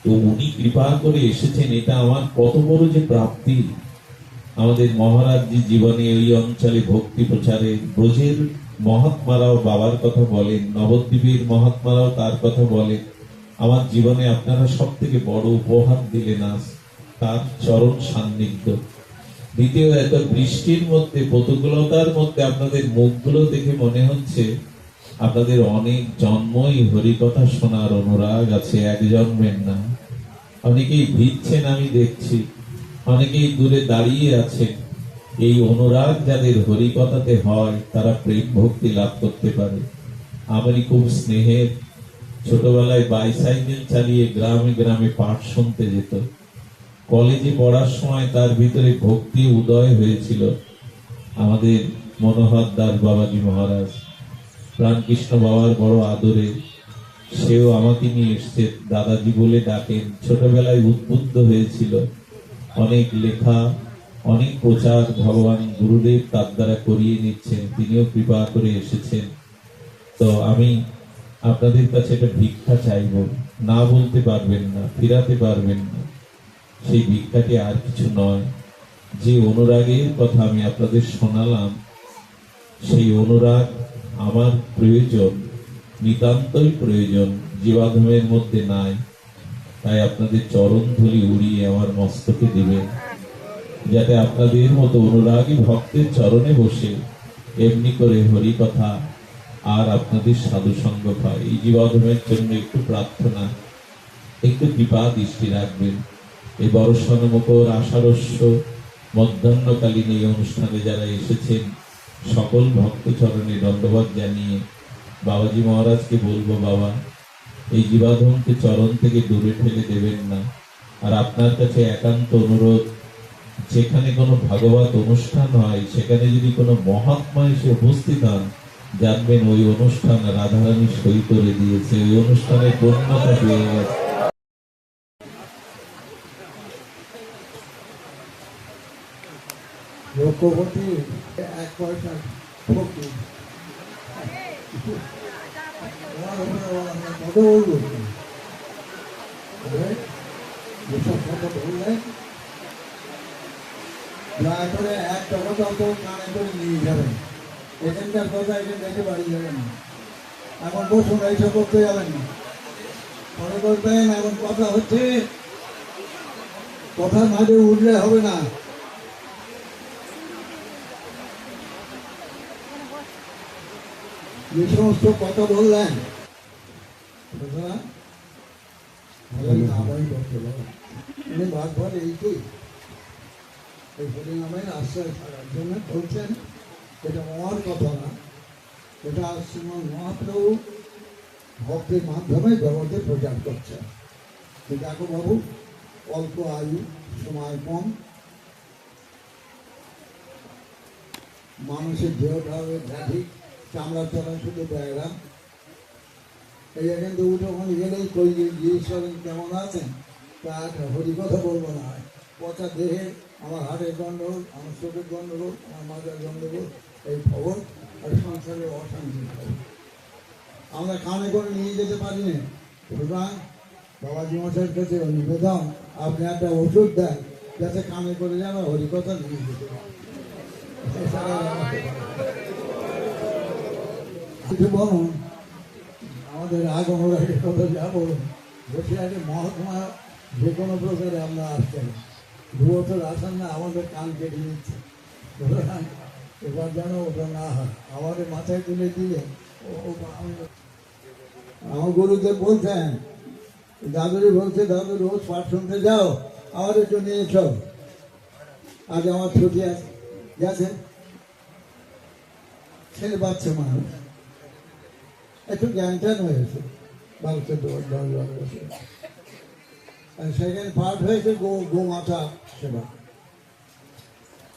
তো উনি কৃপা করে এসেছেন, এটা আমার কত বড় যে প্রাপ্তি। আমাদের মহারাজজি জীবনে ওই অঞ্চলে ভক্তি প্রচারে ব্রজের মহাত্মারাও বাবার কথা বলেন, নবদ্বীপের মহাত্মারাও তার কথা বলেন। আমার জীবনে আপনারা সব থেকে বড় উপহার দিলেন আজ তার চরণ সান্নিধ্য। দ্বিতীয়, এত বৃষ্টির মধ্যে প্রতিকূলতার মধ্যে আপনাদের মুখগুলো দেখে মনে হচ্ছে আপনাদের অনেক জন্মই হরিকথা শোনার অনুরাগ আছে, এক জন্মের না। অনেকেই ভিড়ছেন আমি দেখছি, অনেকেই দূরে দাঁড়িয়ে আছেন। এই অনুরাগ যাদের হরিকথাতে হয় তারা প্রেম ভক্তি লাভ করতে পারে। আমারই খুব স্নেহের, ছোটবেলায় বাইসাইকেল চালিয়ে গ্রামে গ্রামে পাঠ শুনতে যেত। কলেজে পড়ার সময় তার ভিতরে ভক্তি উদয় হয়েছিল। আমাদের মনোহর দাস বাবাজি মহারাজ, প্রাণকৃষ্ণ বাবার বড় আদরে, সেও আমাকে নিয়ে এসছে, দাদাজি বলে ডাকেন। ছোটবেলায় উদ্বুদ্ধ হয়েছিল, অনেক লেখা, অনেক প্রচার ভগবান গুরুদেব তার দ্বারা করিয়ে নিচ্ছেন, তিনিও কৃপা করে এসেছেন। তো আমি আপনাদের কাছে একটা ভিক্ষা চাইব, না বলতে পারবেন না, ফিরাতে পারবেন না। সেই ভিক্ষাটি আর কিছু নয়, যে অনুরাগের কথা আমি আপনাদের শোনালাম, সেই অনুরাগ আমার প্রয়োজন, নিতান্তই প্রয়োজন, জীবাধমের মধ্যে নাই। তাই আপনাদের চরণ ধুলি উড়িয়ে আমার মস্তকে দিবেন, যাতে আপনাদের মতো অনুরাগী ভক্তের চরণে বসে এমনি করে হরি কথা আর আপনাদের সাধু সঙ্গ পায়। এই জীবাধমের জন্য একটু প্রার্থনা, একটু কৃপা দৃষ্টি রাখবেন। এই বর্ষণমুখর আষাঢ়স্য মধ্যাহ্নকালীন এই অনুষ্ঠানে যারা এসেছেন, সকল ভক্ত চরণে দণ্ডবাদ জানিয়ে বাবাজি মহারাজকে বলবো, বাবা এই জীবাধমকে চরণ থেকে দূরে ঠেলে দেবেন না। আর আপনার কাছে একান্ত অনুরোধ, যেখানে কোনো ভাগবত অনুষ্ঠান হয় সেখানে যদি কোনো মহাত্মা এসে উপস্থিত হন, জানবেন ওই অনুষ্ঠান রাধারানী সই করে দিয়েছে, ওই অনুষ্ঠানে পূর্ণতা পেয়ে গেছে। লক্ষ্যপতি এক পয়সা ফকির কত বলবো, যেসব কথা বললেন দয়া করে এক টাকাটাও তো কানে করে নিয়ে যাবেন। এখানকার কথা এখান থেকে বাড়ি যাবেন না। এখন বসুন, এইসব করতে যাবেন না, মনে করবেন এখন কথা হচ্ছে, কথার মাঝে উঠলে হবে না। যে সমস্ত কথা বললেন উনি ভাগভর এইটি এই হরিনামের আশ্রয় থাকার জন্য বলছেন। এটা আমার কথা না, এটা শ্রীমৎ মহাপ্রভু ভক্তির মাধ্যমে জগতে প্রচার করছে। দেখো বাবু, অল্প আয়ু, সময় কম, মানুষের দেহটা হবে ব্যাধি, চামড়া চলা শুধু ব্যায়াম। এই এখান থেকে উঠে ওখানে গেলেই কই ঈশ্বরেন কেমন আছেন, তা হরি কথা বলবো না হয়। পচা দেহে আমার হাড়ের গণ্ডগোল, আমার চোখের গণ্ডগোল, আমার মাথার গণ্ডগোল, এই খবর আর সংসারের অশান্তি খবর আমরা কানে করে নিয়ে যেতে পারি না। সুতরাং বাবাজি মশাইয়ের কাছে নিবেদন, আপনি একটা ওষুধ দেন যাতে কানে করে যেন হরিকথা নিয়ে যেতে পারে। কিছু বলুন, আমাদের আগমন কথা যা বলুন, বসে আছে মহাত্মা যে কোনো প্রকারে আমরা আসছেন, 2 বছর আসেন না, আমাদের কান কেটে নিচ্ছে। সুতরাং এবার যেন ওটা না হয়, আমাদের মাথায় তুলে দিলে আমার গুরুদেব বলছেন, দাদুরি বলছে, দাদু রোজ পাঠ শুনতে যাও, আমার একটু নিয়ে চল। আজ আমার ছুটি আছে, গেছে ছেলে বাচ্চা মানুষ, একটু জ্ঞান ট্যান হয়েছে, 12-13 বছর। সেখানে পাঠ হয়েছে গোমাতা সেবা।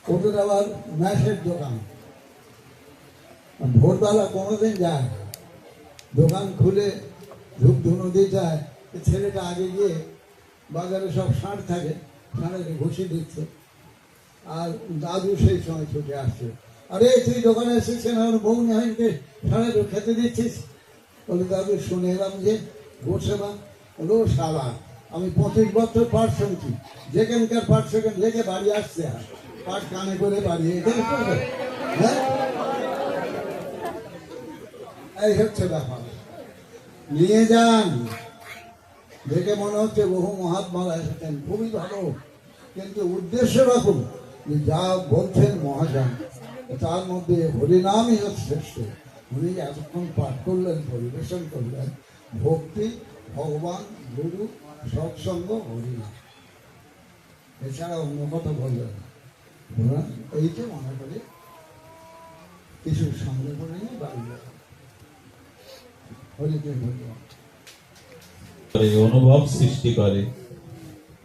ওদের আবার ম্যাশের দোকান, ভোরবেলা কোনোদিন যায়, দোকান খুলে ধূপ ধুনো দিয়ে যায়, ছেলেটা আগে গিয়ে বাজারে সব ষাঁড় থাকে, ষাঁড়ের ঘুষি দিচ্ছে, আর দাদু সেই সময় ছুটে আসছে, আরে তুই দোকানে এসেছেন, আমার বউ নেহাইকে ষাঁড়ের খেতে দিচ্ছিস? বলে দাদু শুনে এলাম যে গোট সেবা। বলো শালা, আমি 25 বছর পাঠ শুনছি, যেখানকার পাঠ সেখানে রেখে বাড়ি আসছে, আর পাঠ কানে করে বাড়ি এখানে করবে। হ্যাঁ, এই হচ্ছে ব্যাপার। নিয়ে যান, দেখে মনে হচ্ছে বহু মহাত্মারা এসেছেন, খুবই ভালো, কিন্তু উদ্দেশ্য রাখুন যে যা বলছেন মহাজন, তার মধ্যে হরিনামই হচ্ছে শ্রেষ্ঠ। উনি এতক্ষণ পাঠ করলেন, পরিবেশন করলেন, ভক্তি, ভগবান, গুরু, সৎসঙ্গ, হরিনাম, এছাড়া অন্য কথা বললেন না। এইটা মনে করি কিছু সঙ্গে করে নিয়ে বাড়ি যাবেন। হরিকে ভগবান অনুভব সৃষ্টি করে।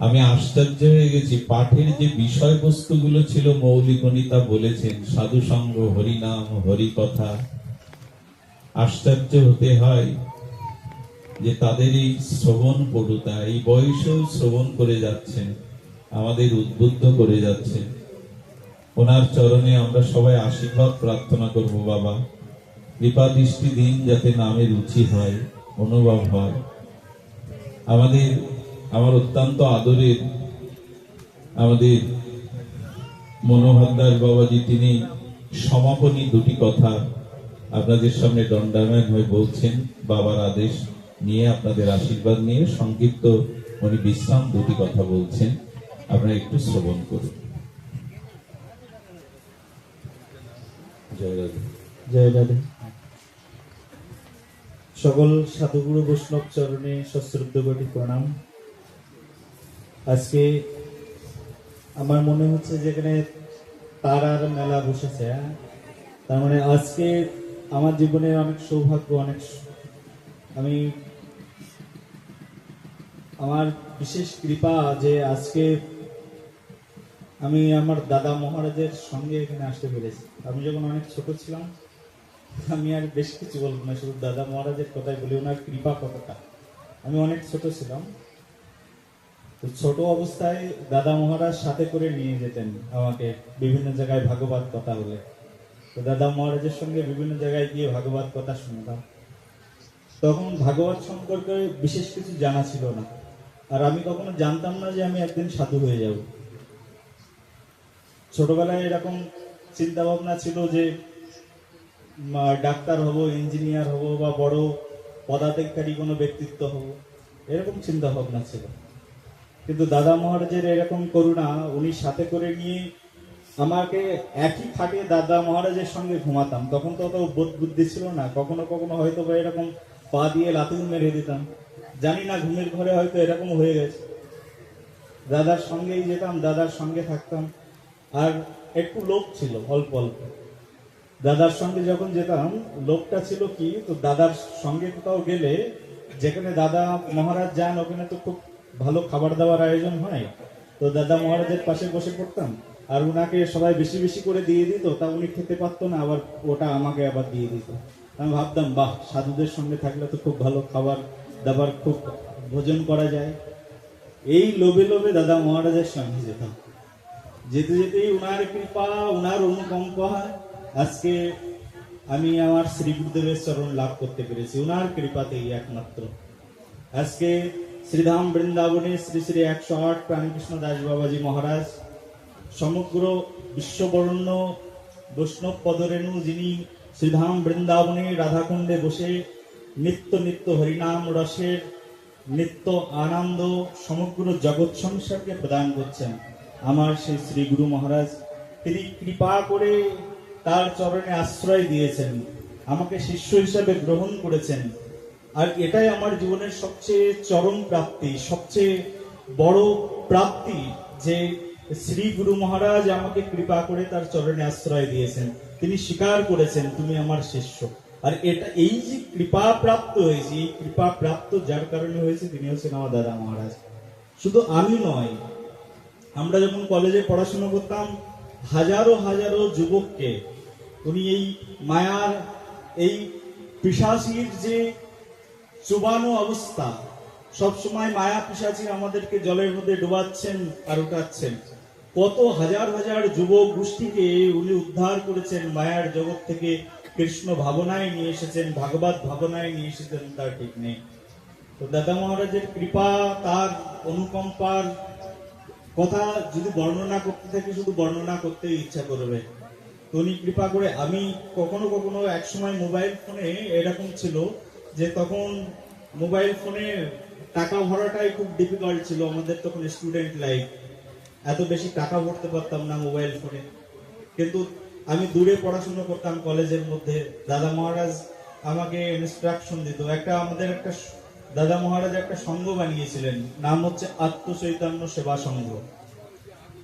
আমি আশ্চর্য হয়ে গেছি, পাঠের যে বিষয়বস্তুগুলো ছিল মৌলিক, উনি তা বলেছেন, সাধু সঙ্গ, হরিনাম, হরি কথা। আশ্চর্য হতে হয় যে তাদের এই শ্রবণ পটুতা, এই বয়সেও শ্রবণ করে যাচ্ছেন, আমাদের উদ্বুদ্ধ করে যাচ্ছেন। ওনার চরণে আমরা সবাই আশীর্বাদ প্রার্থনা করব। বাবা, কৃপা দৃষ্টি দিন, যাতে নামে রুচি হয়, অনুভব হয়। আমার অত্যন্ত আদরের আমাদের মনোহর দাস বাবাজি, তিনি সমাপনী 2টি কথা আপনাদের সামনে দণ্ডায়মান হয়ে বলছেন। বাবার আদেশ নিয়ে, আপনাদের আশীর্বাদ নিয়ে সংক্ষিপ্ত উনি বিশ্রাম 2টি কথা বলছেন, আপনারা একটু শ্রবণ করুন। জয় রাধে। জয় রাধে। সকল সাধুগুরু বৈষ্ণব চরণে সশ্রদ্ধ কোটি প্রণাম। আজকে আমার মনে হচ্ছে যেখানে তারার মেলা বসেছে, তার মানে আজকে আমার জীবনের অনেক সৌভাগ্য, আমি আমার বিশেষ কৃপা যে আজকে আমি আমার দাদা মহারাজের সঙ্গে এখানে আসতে পেরেছি। আমি যখন অনেক ছোট ছিলাম, আমি আর বেশ কিছু বলবো না, শুধু দাদা মহারাজের কথাই বলি, ওনার কৃপা কতটা। আমি অনেক ছোট ছিলাম, তো ছোট অবস্থায় দাদা মহারাজ সাথে করে নিয়ে যেতেন আমাকে বিভিন্ন জায়গায় ভাগবত কথা বলে। তো দাদা মহারাজের সঙ্গে বিভিন্ন জায়গায় গিয়ে ভাগবত কথা শুনতাম। তখন ভাগবত সম্পর্কে বিশেষ কিছু জানা ছিল না, আর আমি কখনো জানতাম না যে আমি একদিন সাধু হয়ে যাব। ছোটবেলায় এরকম চিন্তা ভাবনা ছিল যে ডাক্তার হব, ইঞ্জিনিয়ার হব, বা বড় পদাধিকারী কোনো ব্যক্তিত্ব হব, এরকম চিন্তা ভাবনা ছিল। কিন্তু দাদা মহারাজের এরকম করুণা, উনি সাথে করে নিয়ে আমাকে একই খাটে দাদা মহারাজের সঙ্গে ঘুমাতাম। তখন তো অত বোধ বুদ্ধি ছিল না, কখনো কখনো হয়তো বা এরকম পা দিয়ে লাথুর মেরে দিতাম, জানি না ঘুমের ঘরে হয়তো এরকম হয়ে গেছে। দাদার সঙ্গেই যেতাম, দাদার সঙ্গে থাকতাম, আর একটু লোভ ছিল অল্প অল্প। দাদার সঙ্গে যখন যেতাম, লোকটা ছিল কি, তো দাদার সঙ্গে কোথাও গেলে যেখানে দাদা মহারাজ যান ওখানে তো খুব ভালো খাবার দাবার আয়োজন হয়, তো দাদা মহারাজের পাশে বসে পড়তাম, আর উনাকে সবাই বেশি বেশি করে দিয়ে দিত, তা উনি খেতে পারতো না, আবার ওটা আমাকে আবার দিয়ে দিত। আমি ভাবতাম, বাহ, সাধুদের সঙ্গে থাকলে তো খুব ভালো খাবার দাবার, খুব ভোজন করা যায়। এই লোভে লোভে দাদা মহারাজের সঙ্গে যেতাম। যেতে যেতেই উনার কৃপা, উনার অনুকম্পা, আজকে আমি আমার শ্রী গুরুদেবের চরণ লাভ করতে পেরেছি, উনার কৃপাতেই একমাত্র। আজকে শ্রীধাম বৃন্দাবনে শ্রী শ্রী 108 প্রাণীকৃষ্ণ দাস বাবাজি মহারাজ, সমগ্র বিশ্ববরণ্য বৈষ্ণব পদরেণু, যিনি শ্রীধাম বৃন্দাবনে রাধাকুণ্ডে বসে নিত্য নিত্য হরিনাম রসের নিত্য আনন্দ সমগ্র জগৎ সংসারকে প্রদান করছেন, আমার সেই শ্রী গুরু মহারাজ, তিনি কৃপা করে তার চরণে আশ্রয় দিয়েছেন, আমাকে শিষ্য হিসাবে গ্রহণ করেছেন। আর এটাই আমার জীবনের সবচেয়ে চরম প্রাপ্তি, সবচেয়ে বড় প্রাপ্তি, যে শ্রী গুরু মহারাজ আমাকে কৃপা করে তার চরণে আশ্রয় দিয়েছেন, তিনি স্বীকার করেছেন তুমি আমার শিষ্য। আর এটা, এই যে কৃপা প্রাপ্ত হয়েছে, এই কৃপা প্রাপ্ত যার কারণে হয়েছে, তিনি হচ্ছেন আমার দাদা মহারাজ। শুধু আমি নয়, আমরা যখন কলেজে পড়াশোনা করতাম, হাজারো হাজারো যুবককে উনি এই মায়ার, এই পিশাচির যে চুবানো অবস্থা, সবসময় মায়া পিশাচি আমাদেরকে জলের মধ্যে ডুবাচ্ছেন আর উঠাচ্ছেন, কত হাজার হাজার যুবক গোষ্ঠীকে উনি উদ্ধার করেছেন, মায়ার জগৎ থেকে কৃষ্ণ ভাবনায় নিয়ে এসেছেন, ভাগবত ভাবনায় নিয়ে এসেছেন, তার ঠিক নেই। তো দাদা মহারাজের কৃপা, তার অনুকম্পার কথা যদি বর্ণনা করতে থাকি, শুধু বর্ণনা করতে ইচ্ছা করবে। তো উনি কৃপা করে, আমি কখনো কখনো একসময় মোবাইল ফোনে এরকম ছিল যে তখন মোবাইল ফোনে টাকা ভরাটাই খুব ডিফিকাল্ট ছিল, আমাদের তখন স্টুডেন্ট লাইফ, এত বেশি টাকা ভরতে পারতাম না মোবাইল ফোনে। কিন্তু আমি দূরে পড়াশোনা করতাম কলেজের মধ্যে, দাদা মহারাজ আমাকে ইনস্ট্রাকশন দিত। আমাদের একটা দাদা মহারাজ একটা সংঘ বানিয়েছিলেন, নাম হচ্ছে আত্মচৈতন্য সেবা সংঘ।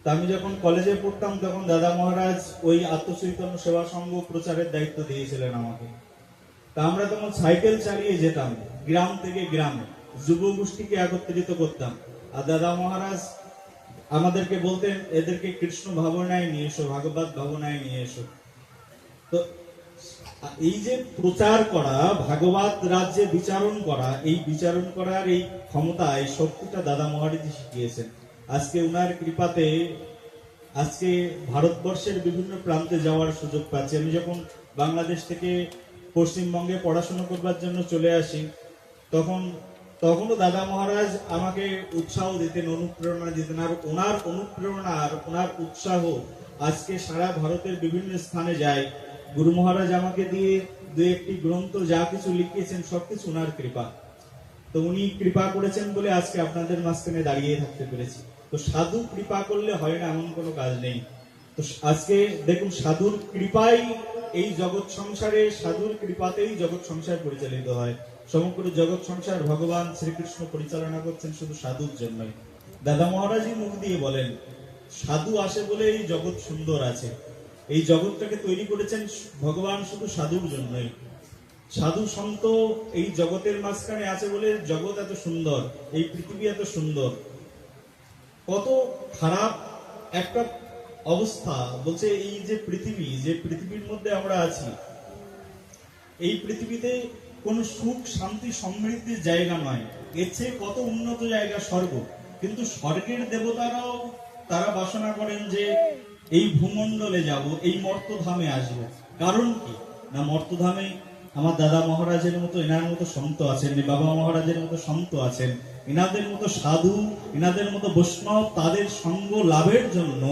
তা আমি যখন কলেজে পড়তাম তখন দাদা মহারাজ ওই আত্মচৈতন্য সেবা সংঘ প্রচারের দায়িত্ব দিয়েছিলেন আমাকে। তা আমরা তখন সাইকেল চালিয়ে যেতাম গ্রাম থেকে গ্রামে, যুব গোষ্ঠীকে একত্রিত করতাম, আর দাদা মহারাজ আমাদেরকে বলতেন, এদেরকে কৃষ্ণ ভাবনায় নিয়ে এসো, ভাগবত ভাবনায় নিয়ে এসো। তো এই যে প্রচার করা, ভাগবত রাজ্যে বিচারণ করা, এই বিচারণ করার এই ক্ষমতা, এই শক্তিটা দাদা মহারাজই শিখিয়েছেন। আজকে উনার কৃপাতে আজকে ভারতবর্ষের বিভিন্ন প্রান্তে যাওয়ার সুযোগ পাচ্ছি। আমি যখন বাংলাদেশ থেকে পশ্চিমবঙ্গে পড়াশোনা করবার জন্য চলে আসি, তখনও দাদা মহারাজ আমাকে উৎসাহ দিতেন, অনুপ্রেরণা দিতেন। আর ওনার অনুপ্রেরণা আর ওনার উৎসাহ আজকে সারা ভারতের বিভিন্ন স্থানে যায়। গুরু মহারাজ আমাকে দিয়ে দু একটি গ্রন্থ যা কিছু লিখিয়েছেন, সবকিছু ওনার কৃপা। তো উনি কৃপা করেছেন বলে আজকে আপনাদের মাঝখানে দাঁড়িয়ে থাকতে পেরেছি। তো সাধু কৃপা করলে হয় না এমন কোনো কাজ নেই। তো আজকে দেখুন, সাধুর কৃপাই এই জগৎ সংসারে, সাধুর কৃপাতেই জগৎ সংসার পরিচালিত হয়। সমগ্র জগৎ সংসার ভগবান শ্রীকৃষ্ণ পরিচালনা করছেন শুধু সাধুর জন্যই। দাদা মহারাজই মুখ দিয়ে বলেন, সাধু আসে বলে এই জগৎ সুন্দর আছে। এই জগৎটাকে তৈরি করেছেন ভগবান শুধু সাধুর জন্যই। সাধু সন্ত এই জগতের মাঝখানে আছে বলে জগৎ এত সুন্দর, এই পৃথিবী এত সুন্দর। কত খারাপ একটা অবস্থা, বলছে এই যে পৃথিবী, যে পৃথিবীর মধ্যে আমরা আছি, এই পৃথিবীতে কোনো সুখ শান্তি সমৃদ্ধির জায়গা নয়, এর চেয়ে কত উন্নত জায়গা স্বর্গ। কিন্তু স্বর্গের দেবতারাও তারা বাসনা করেন যে এই ভূমণ্ডলে যাব, এই মর্তধামে আসবো। কারণ কি না, মর্তধামে আমার দাদা মহারাজের মতো, এনার মতো সন্ত আছেন, বাবা মহারাজের মতো সন্ত আছেন, এনাদের মতো সাধু, এনাদের মতো বৈষ্ণব, তাদের সঙ্গ লাভের জন্য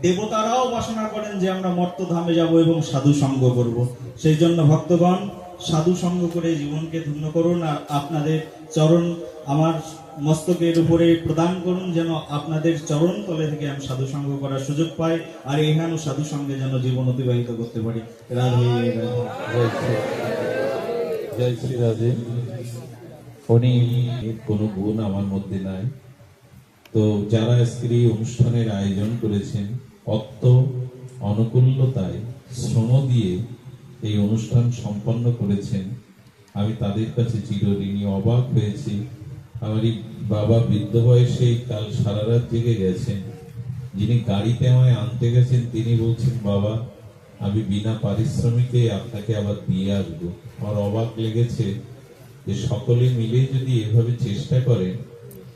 দেবতারাও বাসনা করেন যে আমরা মর্তধামে যাব এবং সাধু সঙ্গ করব। সেই জন্য ভক্তগণ, সাধু সঙ্গ করে জীবনকে ধন্য করুন, আর আপনাদের চরণ আমার মস্তকের উপরে প্রদান করুন, যেন আপনাদের চরণ তলে থেকে আমি সাধু সঙ্গ করার সুযোগ পাই, আর এখানে সাধু সঙ্গে যেন জীবন অতিবাহিত করতে পারি। রাধে রাধে। জয় শ্রী রাধে। উনি কোনো গুণ আমার মধ্যে নাই। তো যারা আজকের এই অনুষ্ঠানের আয়োজন করেছেন, অত্য অনুকূলতায় শ্রম দিয়ে এই অনুষ্ঠান সম্পন্ন করেছেন, আমি তাদের কাছে চিরঋণী। অবাক হয়েছি, আমার এই বাবা বৃদ্ধ বয়সে কাল সারা রাত জেগে গেছেন। যিনি গাড়িতে আমায় আনতে গেছেন তিনি বলছেন, বাবা আমি বিনা পারিশ্রমিকে আপনাকে আবার দিয়ে আসবো। আমার অবাক লেগেছে যে সকলে মিলে যদি এভাবে চেষ্টা করেন,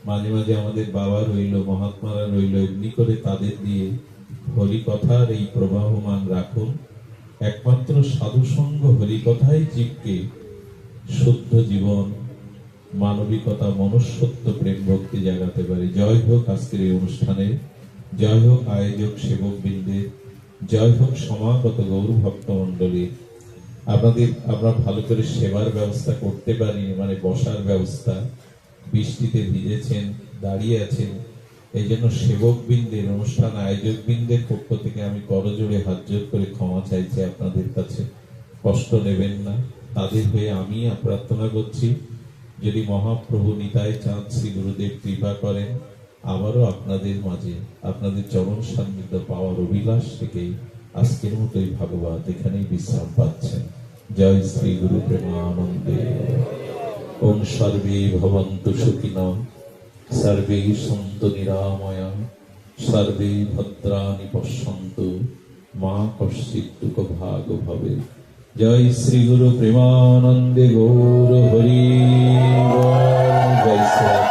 মাঝে মাঝে আমাদের বাবা রইল, মহাত্মারা রইল, এমনি করে তাদের দিয়ে হরিকথার এই প্রবাহমান রাখুন। একমাত্র সাধুসঙ্গ হরিকথাই জীবকে শুদ্ধ জীবন, মানবিকতা, মনুষ্যত্ব, প্রেম, ভক্তি জাগাতে পারে। জয় হোক আজকের এই অনুষ্ঠানে, জয় হোক আয়োজক সেবক বৃন্দের, জয় হোক সমাগত গৌর ভক্ত মন্ডলী। আমরা ভালো করে সেবার ব্যবস্থা করতে পারিনি, মানে বসার ব্যবস্থা। বৃষ্টিতে ভিজেছেন, দাঁড়িয়ে আছেন, এই জন্য সেবক বৃন্দের, অনুষ্ঠান আয়োজক বৃন্দের পক্ষ থেকে আমি করজোড়ে হাত জোর করে ক্ষমা চাইছি আপনাদের কাছে। কষ্ট নেবেন না, তাদের হয়ে আমি প্রার্থনা করছি, যদি মহাপ্রভু নিতাই চাঁদ শ্রী গুরুদেব কৃপা করেন, আবারও আপনাদের মাঝে আপনাদের চরণ সান্নিধ্য পাওয়ার অভিলাষ থেকেই আজকের মতোই ভাগবত এখানেই বিশ্রাম পাচ্ছেন। জয় শ্রী গুরু প্রেমানন্দে। ওম সর্বে ভবন্তু সুখিনঃ, সর্বে সন্তু নিরাময়া, সর্বে ভদ্রাণি পশ্যন্তু, মা কশ্চিৎ দুঃখ ভাগ ভবে। জয় শ্রী গুরু প্রেমানন্দে গৌর হরি বল। জয় শ্রী